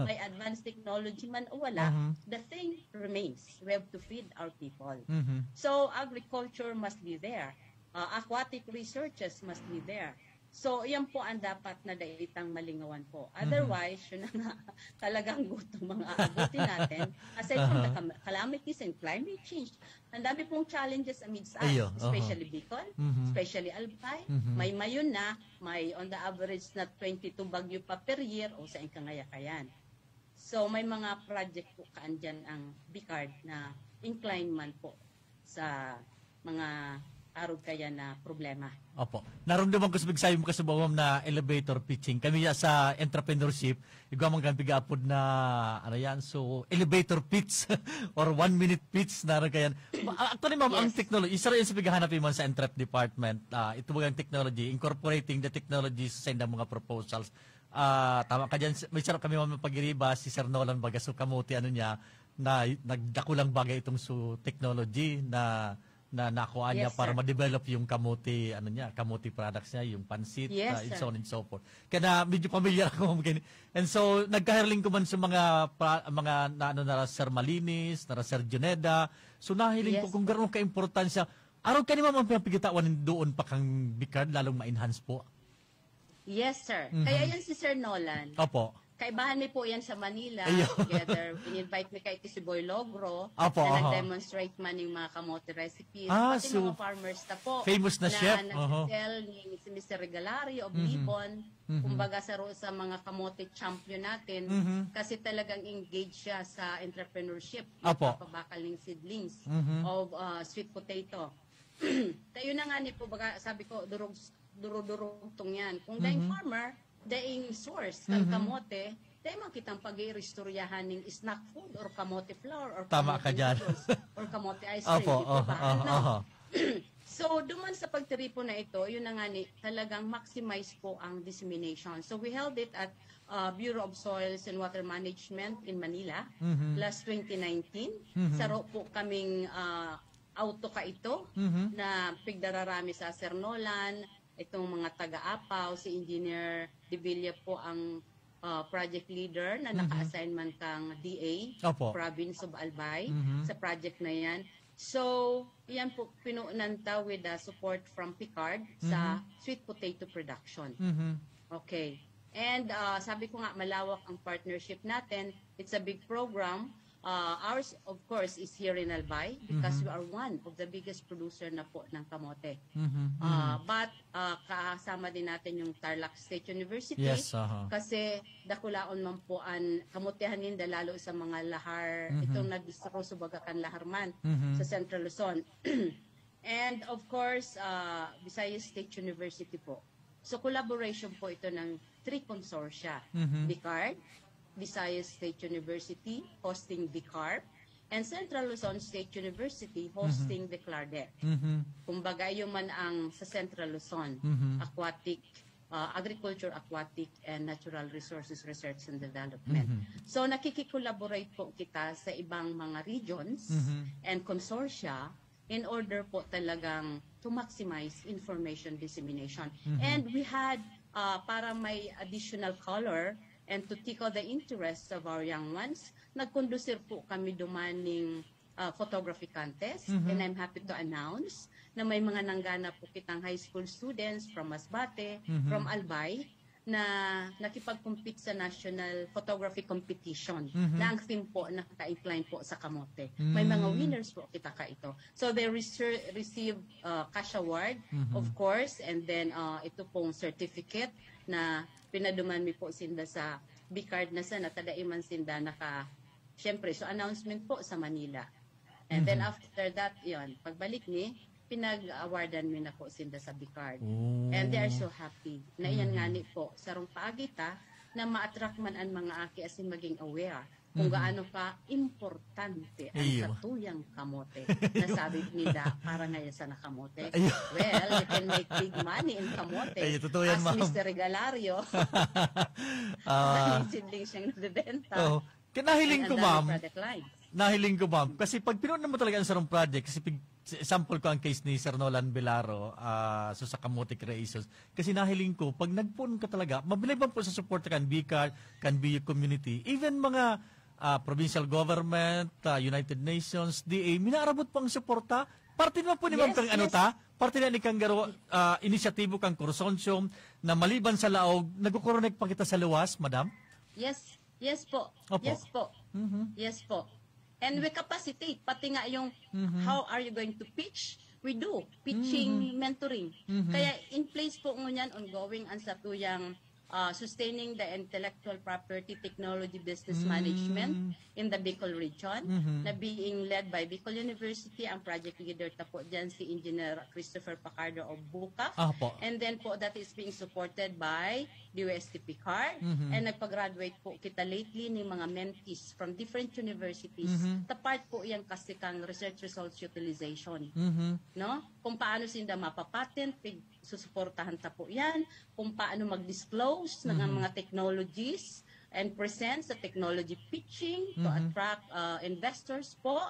may advanced technology man o wala, the thing remains. We have to feed our people. So, agriculture must be there. Aquatic researches must be there. So, yan po ang dapat na daitang malingawan po. Otherwise, yun na nga talagang gusto mga aabutin natin. Aside from the calamities and climate change, ang dami pong challenges amidst us, especially Bicol, especially Albay. May mayon na, may on the average na 22 bagyo pa per year o sa ikangaya-kayan. So, may mga project po kaandyan ang BICARD na incline man po sa mga arog kaya na problema. Opo. Naramdaman ko sa bigsayo mo kasubawam na elevator pitching. Kami sa entrepreneurship, igwa mga pigapod na, ano yan, so elevator pitch or 1 minute pitch na rin kayan. Actually, ma'am, ang technology, isa rin sa pighahanapin mo sa entrep department, ito mga technology, incorporating the technologies sa mga proposals. Tama ka dyan, may sarap kami ma'am pag-iriba, si Sir Nolan Bagaso Kamuti, ano niya, na nagdakulang bagay itong technology na nakuha niya para ma-develop yung kamuti, kamuti products niya, yung pansit, and so on and so forth. Kaya medyo familiar ako. And so, nagkaherling ko man sa mga Sir Malinis, Sir Juneda. So, nahiling ko kung gano'n ka-importansya. Araw ka naman pigitawan doon pa kang Bicard, lalong ma-enhance po. Yes, sir. Kaya yan si Sir Nolan. Opo. Kaibahan mi po yan sa Manila. Ayun. Together, in-invite mi kay Tisiboy Logro Opo, na nag-demonstrate man yung mga kamote recipes. Pati so mga farmers na po. Famous na chef. nag-sell ni si Mr. Regalario of Libon. Kumbaga sa mga kamote champion natin. Kasi talagang engaged siya sa entrepreneurship. Papabakal ng seedlings of sweet potato. Tayo na nga ni po, baga, sabi ko, durog-durog tong yan. Kung daing farmer, daing source ng kamote, dahil man kitang pag-i-restoryahan ng snack food or kamote flour or kamote noodles or kamote ice cream. So, duman sa pagtiripo na ito, yun na nga ni, talagang maximize po ang dissemination. So, we held it at Bureau of Soils and Water Management in Manila last 2019. Saro po kaming auto ka ito na pigdararami sa Sir Nolan, itong mga taga-Apaw, si Engineer De Villa po ang project leader na naka-assign man kang DA, Province of Albay, sa project na yan. So, yan po pinuunanta with the support from Picard sa sweet potato production. Okay. And sabi ko nga, malawak ang partnership natin. It's a big program. Ours, of course, is here in Albay because we are one of the biggest producer na po ng kamote. But kasama din natin yung Tarlac State University kasi dakulaon man po ang kamotehanin lalo sa mga lahar, itong nagdistro subagakan laharman sa Central Luzon. And of course, Visayas State University po. So collaboration po ito ng 3 consortia. Bicard, Visayas State University hosting BICARP, and Central Luzon State University hosting the Clardet. Kumbaga yung man ang sa Central Luzon, aquatic, agriculture, aquatic, and natural resources research and development. So nakikikollaborate po kita sa ibang mga regions and consortia in order po talagang to maximize information dissemination. And we had, para may additional color, and to tickle the interests of our young ones, nagkondusir po kami dumaning photography contest. And I'm happy to announce na may mga nanggana po kitang high school students from Masbate, from Albay, na nakipag-compete sa national photography competition na ang theme po nakaka-incline po sa kamote. May mga winners po kita ka ito. So they receive cash award, of course, and then ito pong certificate na pinaduman mi po sinda sa Bicard na sa natadaiman sinda syempre, so announcement po sa Manila. And then after that, yon pagbalik ni, pinag-awardan mi na po sinda sa Bicard. And they are so happy na iyan nga ni po sarong paagita na ma-attract man ang mga aki asin maging aware kung gaano ka importante ang katuyang kamote. Nasabi nila, para ngayon sa nakamote. Well, you can make big money in kamote. As Mr. Regalario, simling siyang nabibenta. Nahiling ko, ma'am. Kasi pag pinunan mo talaga ang sarong project, kasi example ko ang case ni Sir Nolan Belaro so sa Kamote Creations. Kasi nahiling ko, pag nagpun ka talaga, mabiliban po sa support kan BICAR, kan BU community, even mga provincial government, United Nations, DA, minaarabot pang suporta. Parte naman po ni ma'am kang parte na ni kang garo, inisyatibo kang konsorsyum na maliban sa laog, nagkukoronek pa kita sa luwas, madam? Yes po. Yes po. And we capacitate, pati nga yung how are you going to pitch? We do pitching, mentoring. Kaya in place po ngunyan ongoing ang sa tuyang sustaining the intellectual property technology business management in the Bicol region, na being led by Bicol University. Ang project leader ta po dyan si Engineer Christopher Pacardo of BUCAF. And then po that is being supported by the USTP CARD. And nagpa-graduate po kita lately ng mga mentees from different universities. Tapart po yan kasi kang research results utilization. No? Kung paano sinda mapapatent, susuportahan ta po yan. Kung paano mag-disclose ng mga technologies and present sa technology pitching to attract investors po.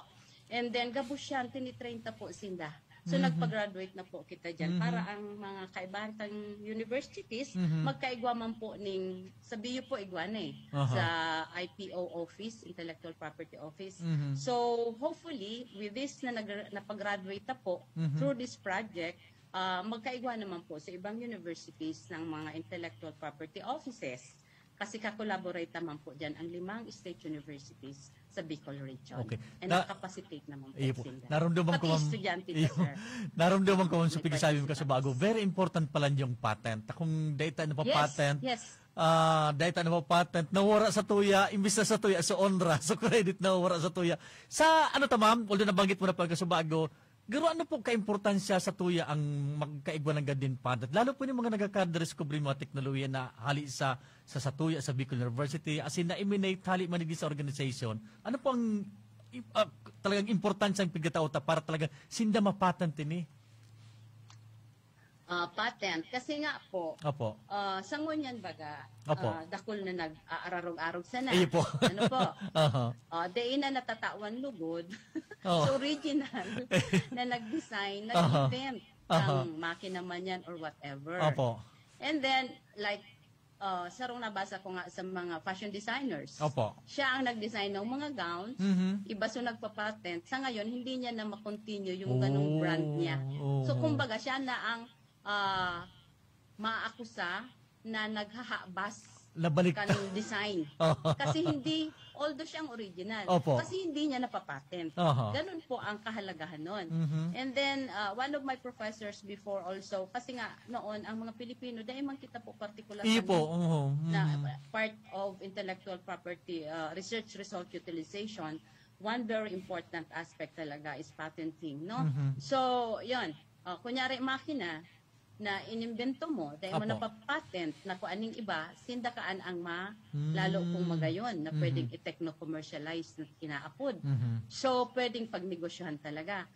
And then, gabusyan, tinitrain ta po sinda. So, nagpa-graduate na po kita dyan para ang mga kaibantang universities magkaigwa man po sa BU po igwa na sa IPO office, Intellectual Property Office. So, hopefully, with this na napag-graduate na po through this project, magkaigwa naman po sa ibang universities ng mga intellectual property offices. Kasi kakolaborate naman po dyan ang 5 state universities sa Bicol region. And nakapacitate naman po sila. Naramdaman ko, naramdaman ko sa pagsasabi mo kasi bago, very important pala yung patent. Kung data na pa-patent, data na pa-patent, nawara sa tuya, imbis na sa tuya, sa onra, sa credit nawara sa tuya. Sa ano tamam, although nabanggit mo na pala kasi bago, garo ano po ka-importansya sa tuya ang magkaigwa ng gadin patent? Lalo po yung mga nagkakadiscovery mga teknolohiya na hali sa tuya sa Bicol University, as in na-emanate hali manigis sa organization. Ano po ang talagang importansya ang pagkatauta para talagang sinda mapatent ini? Patent. Kasi nga po, sa ngunyan baga, dakol na nag-aararog-arog sana. Ano po? Day na natatawan lugod. So, original na nag-design, nag-invent ng makina man yan or whatever. And then, like, sarong nabasa ko nga sa mga fashion designers. Siya ang nag-design ng mga gowns, iba so nagpa-patent. Sa ngayon, hindi niya na makontinue yung ganong brand niya. So, kumbaga, siya na ang maakusa na naghahabas kanong design. Kasi hindi, although siyang original, kasi hindi niya napapatent. Ganun po ang kahalagahan nun. And then, one of my professors before also, kasi nga noon, ang mga Pilipino, dahil man kita po particular na part of intellectual property research result utilization, one very important aspect talaga is patenting. No? So, yun. Kunyari, makina, na inimbento mo, dahil mo napapatent na kung aning iba, sindakaan ang lalo kung magayon na pwedeng i-techno-commercialize na kinaapod. So, pwedeng pagnegosyohan talaga.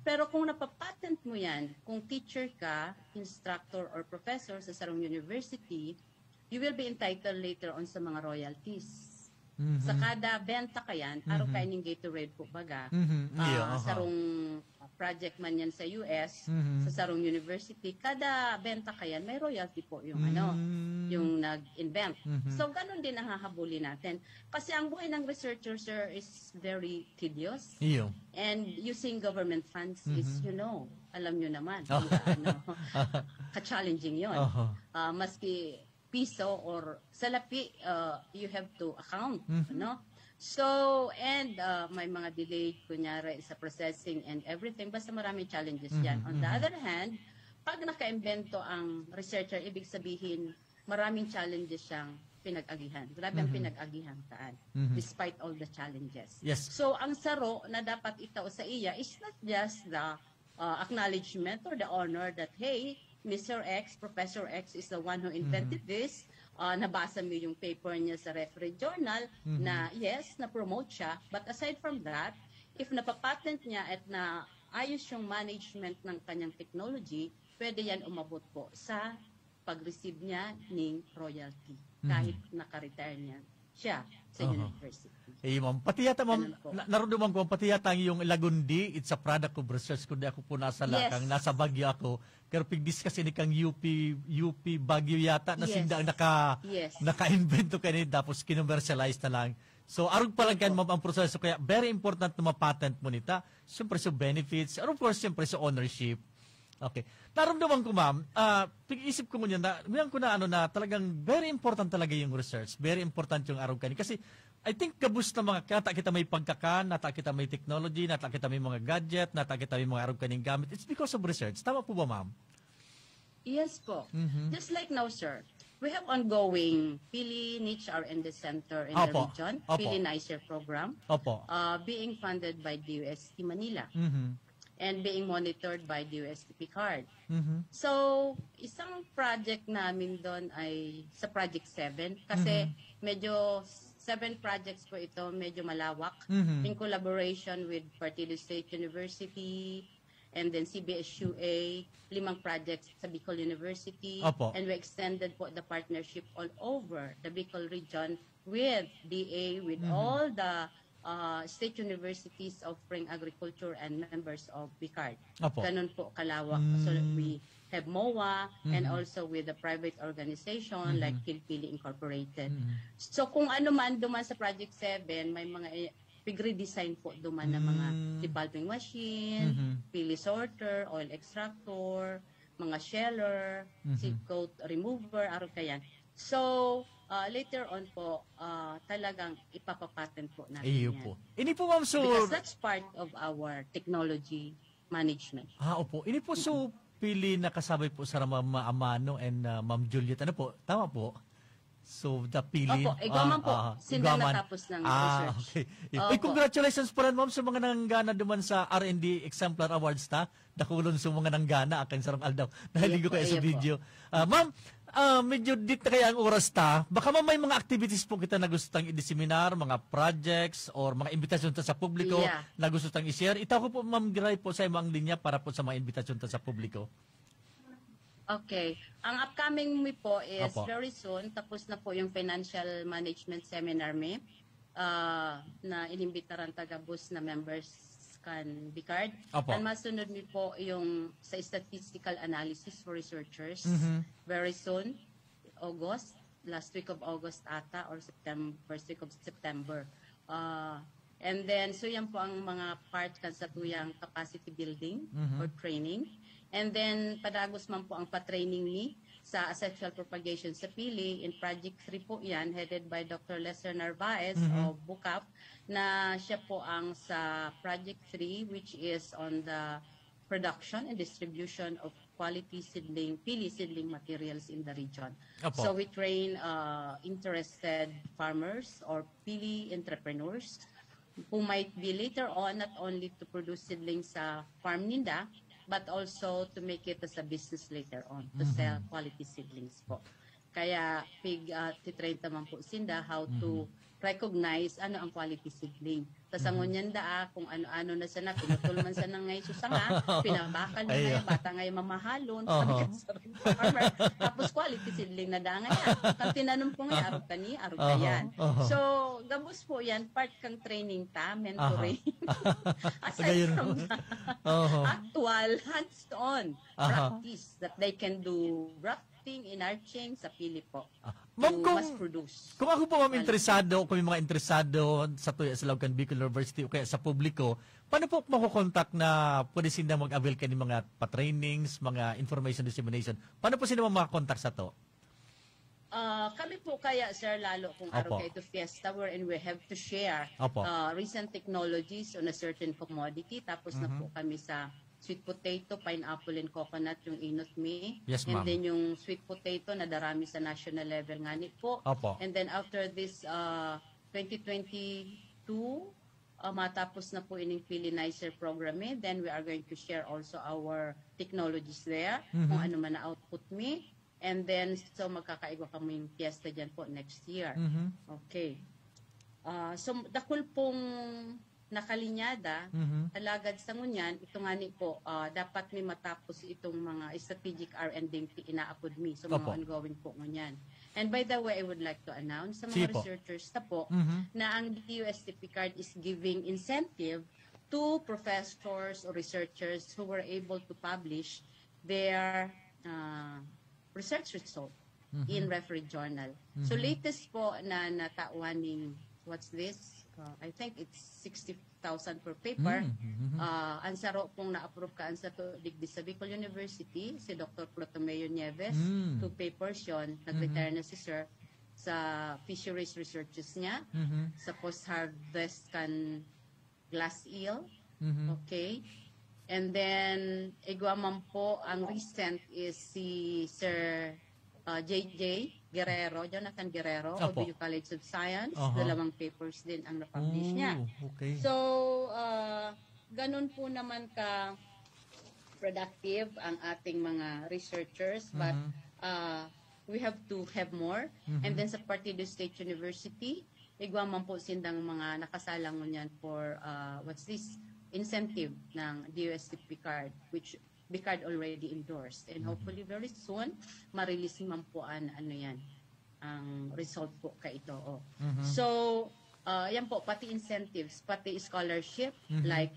Pero kung napapatent mo yan, kung teacher ka, instructor or professor sa sarong university, you will be entitled later on sa mga royalties. Sa kada benta ka yan, araw kayo ng Gatorade po baga, sarong project man yan sa US, sa sarong university, kada benta ka yan, may royalty po yung yung nag-invent. So, ganun din ang hahabuli natin. Kasi ang buhay ng researcher, sir, is very tedious. And using government funds is, alam nyo naman, ka-challenging yun. Maski piso or salapi, you have to account, no? So, and may mga delay, kunyari, sa processing and everything, basta maraming challenges yan. On the other hand, pag naka-invento ang researcher, ibig sabihin, maraming challenges siyang pinag-agihan. Grabe ang pinag-agihan taan, despite all the challenges. So, ang saro na dapat itaw sa iya is not just the acknowledgement or the honor that, hey, Mr. X, Professor X is the one who invented this. Nabasa mo yung paper niya sa referee journal na yes, na-promote siya. But aside from that, if napapatent niya at na ayos yung management ng kanyang technology, pwede yan umabot po sa pag-receive niya ng royalty kahit naka-retire niya siya sa university. Ma'am. Pati yata, ma'am, naruduman ko, pati yata yung Lagundi, it's a product of research, kundi ako po nasa lakang, nasa Baguio ako. Pero pig-discuss ini kang UP Baguio yata, na sinda ang naka-invento kayo, tapos kinommercialize na lang. So, arog pa lang kan, ma'am, ang proseso, kaya very important na ma-patent mo nita. Siyempre sa benefits, and of course, siyempre sa ownership. Okay. Naramdaman ko, ma'am, pag-isip ko mo niyan, ngayon ko na na talagang very important talaga yung research. Very important yung arog kani. Kasi I think kabus na mga kata kita may pagkakan, nata kita may technology, nata kita may mga gadget, nata kita may mga arog kaning gamit. It's because of research. Tama po ba, ma'am? Yes po. Just like now, sir. we have ongoing Pili Niche R&D Center in the Opo. region, Opo. Pili Nicer program, Opo. being funded by DUST Manila Mhm. and being monitored by DUST Picard. Mhm. So, isang project namin doon ay sa Project 7 kasi medyo 7 projects po ito, medyo malawak in collaboration with Partido State University and then CBSUA, 5 projects sa Bicol University. Opo. And we extended po the partnership all over the Bicol region with DA, with all the state universities offering agriculture and members of BICARD. Opo. Ganun po kalawak. So we have MOA and also with the private organization like Kilpili Incorporated. So kung ano man duman sa Project 7, may mga pig-redesign po duman ng mga depulping machine, pili sorter, oil extractor, mga sheller, seed coat remover, araw kayan. So, later on po, talagang ipapapatent po natin Iyo yan. po. Ini po, ma'am, so... Because that's part of our technology management. Opo. Ini po, so, pili na kasabay po sa Ma'am Amano and Ma'am Juliet. Ano po? Tama po? So, the pili... Opo, Iguaman po. Sila natapos ng research. Okay. Ay, congratulations po rin, ma'am, sa mga nanggana duman sa R&D Exemplar Awards ta. Dakulon sa mga nanggana akin sarang aldaw. Nahilig ko kayo sa video. Ma'am, medyo dit na kaya ang oras ta. Baka may mga activities po kita na gusto tang i-diseminar, mga projects, or mga imbitasyon ta sa publiko na gusto tang i-share. Itaw ko po, ma'am, giray po sa imang linya para po sa mga imbitasyon ta sa publiko. Okay. Ang upcoming mi po is Opo. very soon. Tapos na po yung financial management seminar mi na inimbitaran taga-bus na members kan BICARD. Opo. And masunod mi po yung sa statistical analysis for researchers very soon. August. Last week of August ata or September, first week of September. And then, so yan po ang mga part kan sa tuyang capacity building or training. And then, padagos man po ang pa-training ni sa asexual propagation sa Pili. In Project 3 po yan, headed by Dr. Lester Narvaez of BUCAP, na siya po ang sa Project 3, which is on the production and distribution of quality seedling, Pili seedling materials in the region. Opo. So we train interested farmers or Pili entrepreneurs who might be later on not only to produce seedlings sa farm ninda, but also to make it as a business later on, to sell quality seedlings po. Kaya titrain naman po sinda how to recognize ano ang quality seedling. Tapos ang ngunyan kung ano-ano na sana, pinutulman sana ngayon susanga, pinabakal na ngayon, bata ngayon mamahalon, sabi ka sa farmer, tapos quality seedling na da ngayon. Kang tinanong ko ngayon, arog ka ni, arog ka yan. So, gabos po yan, part kang training ta, mentoring. Aside from actual, hands-on practice that they can do enarching sa Pili po. Ma'am, mass produce. Kung ako po, ma'am, interesado, kung may mga interesado sa Tuya sa Laucan Bicol University o kaya sa publiko, paano po makukontak na pwede sila mag-avail kayo ng mga pa-trainings, mga information dissemination? Paano po sila makakontak sa to? Kami po kaya, sir, lalo kung araw kayo to Fiesta, wherein we have to share recent technologies on a certain commodity. Tapos na po kami sa sweet potato, pineapple, and coconut yung inot mi. Yes, and ma'am. then yung sweet potato na darami sa national level nga ni po. Opo. And then after this 2022, matapos na po ining Pili Nicer program then we are going to share also our technologies there, kung ano man na output mi. And then, so magkakaigwa kami yung fiesta dyan po next year. Okay. So, dakul pong nakalinyada, alagad sa ngunyan, ito nga ni po, dapat may matapos itong mga strategic R&D inaapod mi. So, mga ongoing po ngunyan. And by the way, I would like to announce sa mga researchers na po, na ang DUST Picard is giving incentive to professors or researchers who were able to publish their research result in referee journal. So, latest po na natauaning, what's this? I think it's 60,000 per paper. Ang saro pong na-approve ka sa digdi sa Bicol University, si Dr. Clotomeo Nieves, 2 papers yon, nag-retire na si Sir sa fisheries researches niya, sa post-harvest kan glass eel. Okay. And then, igwaman po, ang recent is si Sir JJ Guerrero, Jonathan Guerrero, Opo. OBU College of Science. Aha. 2 papers din ang na-publish niya. Okay. So, ganun po naman ka productive ang ating mga researchers, but we have to have more. And then sa Partido State University, igwa man po sindang mga nakasalang niyan for incentive ng DOST PCARD, which PCARD already endorsed. And hopefully very soon, ma-release man po ang result po ka ito. So, yan po, pati incentives, pati scholarship, like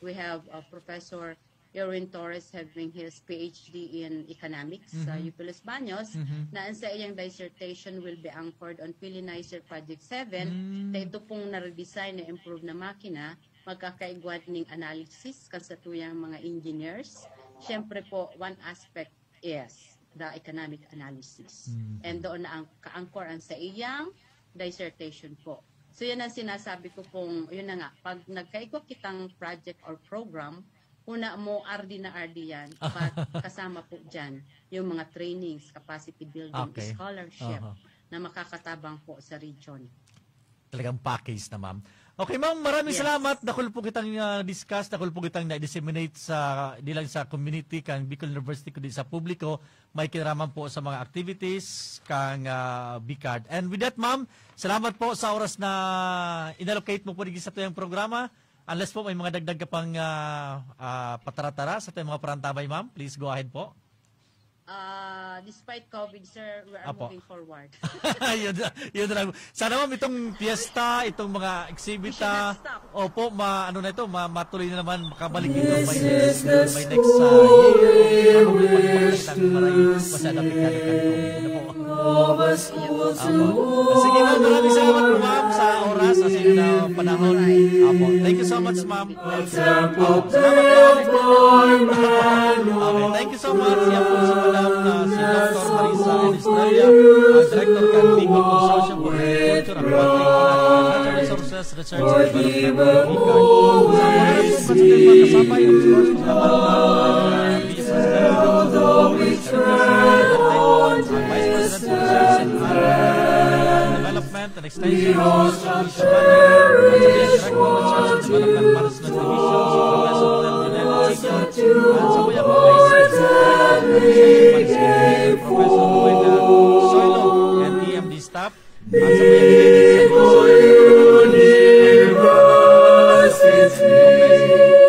we have Professor Erwin Torres having his PhD in economics sa UP Los Baños, na ang sa iyang dissertation will be anchored on Pillinizer Project 7, na ito pong na-redesign na improve na makina, magkakaigwad ng analysis kasatuyang mga engineers. Siyempre po, one aspect is the economic analysis. And doon na ang ka-anchor ang sa iyang dissertation po. So yan ang sinasabi ko pong, yun na nga, pag nagkaigwa kitang project or program, una mo, RD na RD yan, but kasama po dyan yung mga trainings, capacity building, scholarship, na makakatabang po sa region. Talagang package na, ma'am. Okay, ma'am, maraming salamat. Dakul po kitang discuss, dakul po kitang na-disseminate sa, di lang sa community, kang Bicol University, kundi sa publiko, may kinaraman po sa mga activities, kang BCARD. And with that, ma'am, salamat po sa oras na inallocate mo po sa tuyang programa. Unless po may mga dagdag ka pang pataratara sa tuyang mga parantabay, ma'am, please go ahead po. Despite COVID, sir, we are moving forward. yun lang. Sana ma'am, itong fiesta, itong mga exhibita, opo, ano na ito, matuloy na naman, makabalik ito by next year. Masyadong pikado ka Sige ma'am, maraming salamat po ma'am sa oras, sa inyo na panahon. Opo, thank you so much ma'am. Salamat ma'am. Thank you so much. Yan po si Madam si Dr. Marisa Estrella, Director ng Bicol Consortium for Agriculture and Natural Resources Research and Development BCARD. Sa mga kasabay, of course, salamat Vice President of Research and Development and Extension, at sa Director of Research and Development Management Division, si Professor Del United Kingdom, at sa Buya Professor Luega Soilo and EMD staff, at sa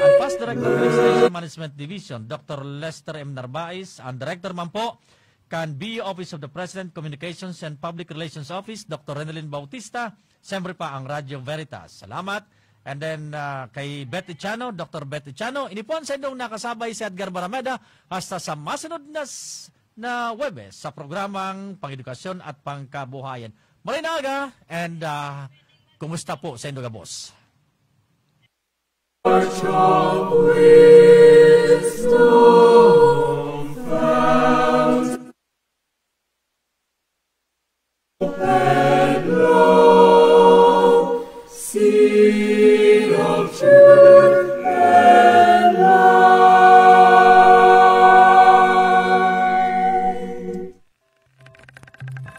and Past Director of Extension Management Division, Dr. Lester M. Narvaez, and Director man po kan BU Office of the President Communications and Public Relations Office, Dr. Renelyn Bautista, siyempre pa ang Radio Veritas. Salamat. And then kay Betty Chano, Dr. Betty Chano, inipon sa indong nakasabay si Edgar Barameda hasta sa masunod na Webes sa programang Pangedukasyon at Pangkabuhayan. Malinaga and kumusta po sa indong boss?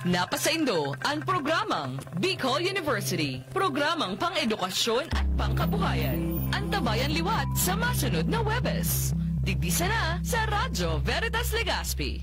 Napasaindo ang programang Bicol University, programang pang-edukasyon at pangkabuhayan. Antabayan liwat sa masunod na Webes. Digdisa na sa Radyo Veritas Legazpi.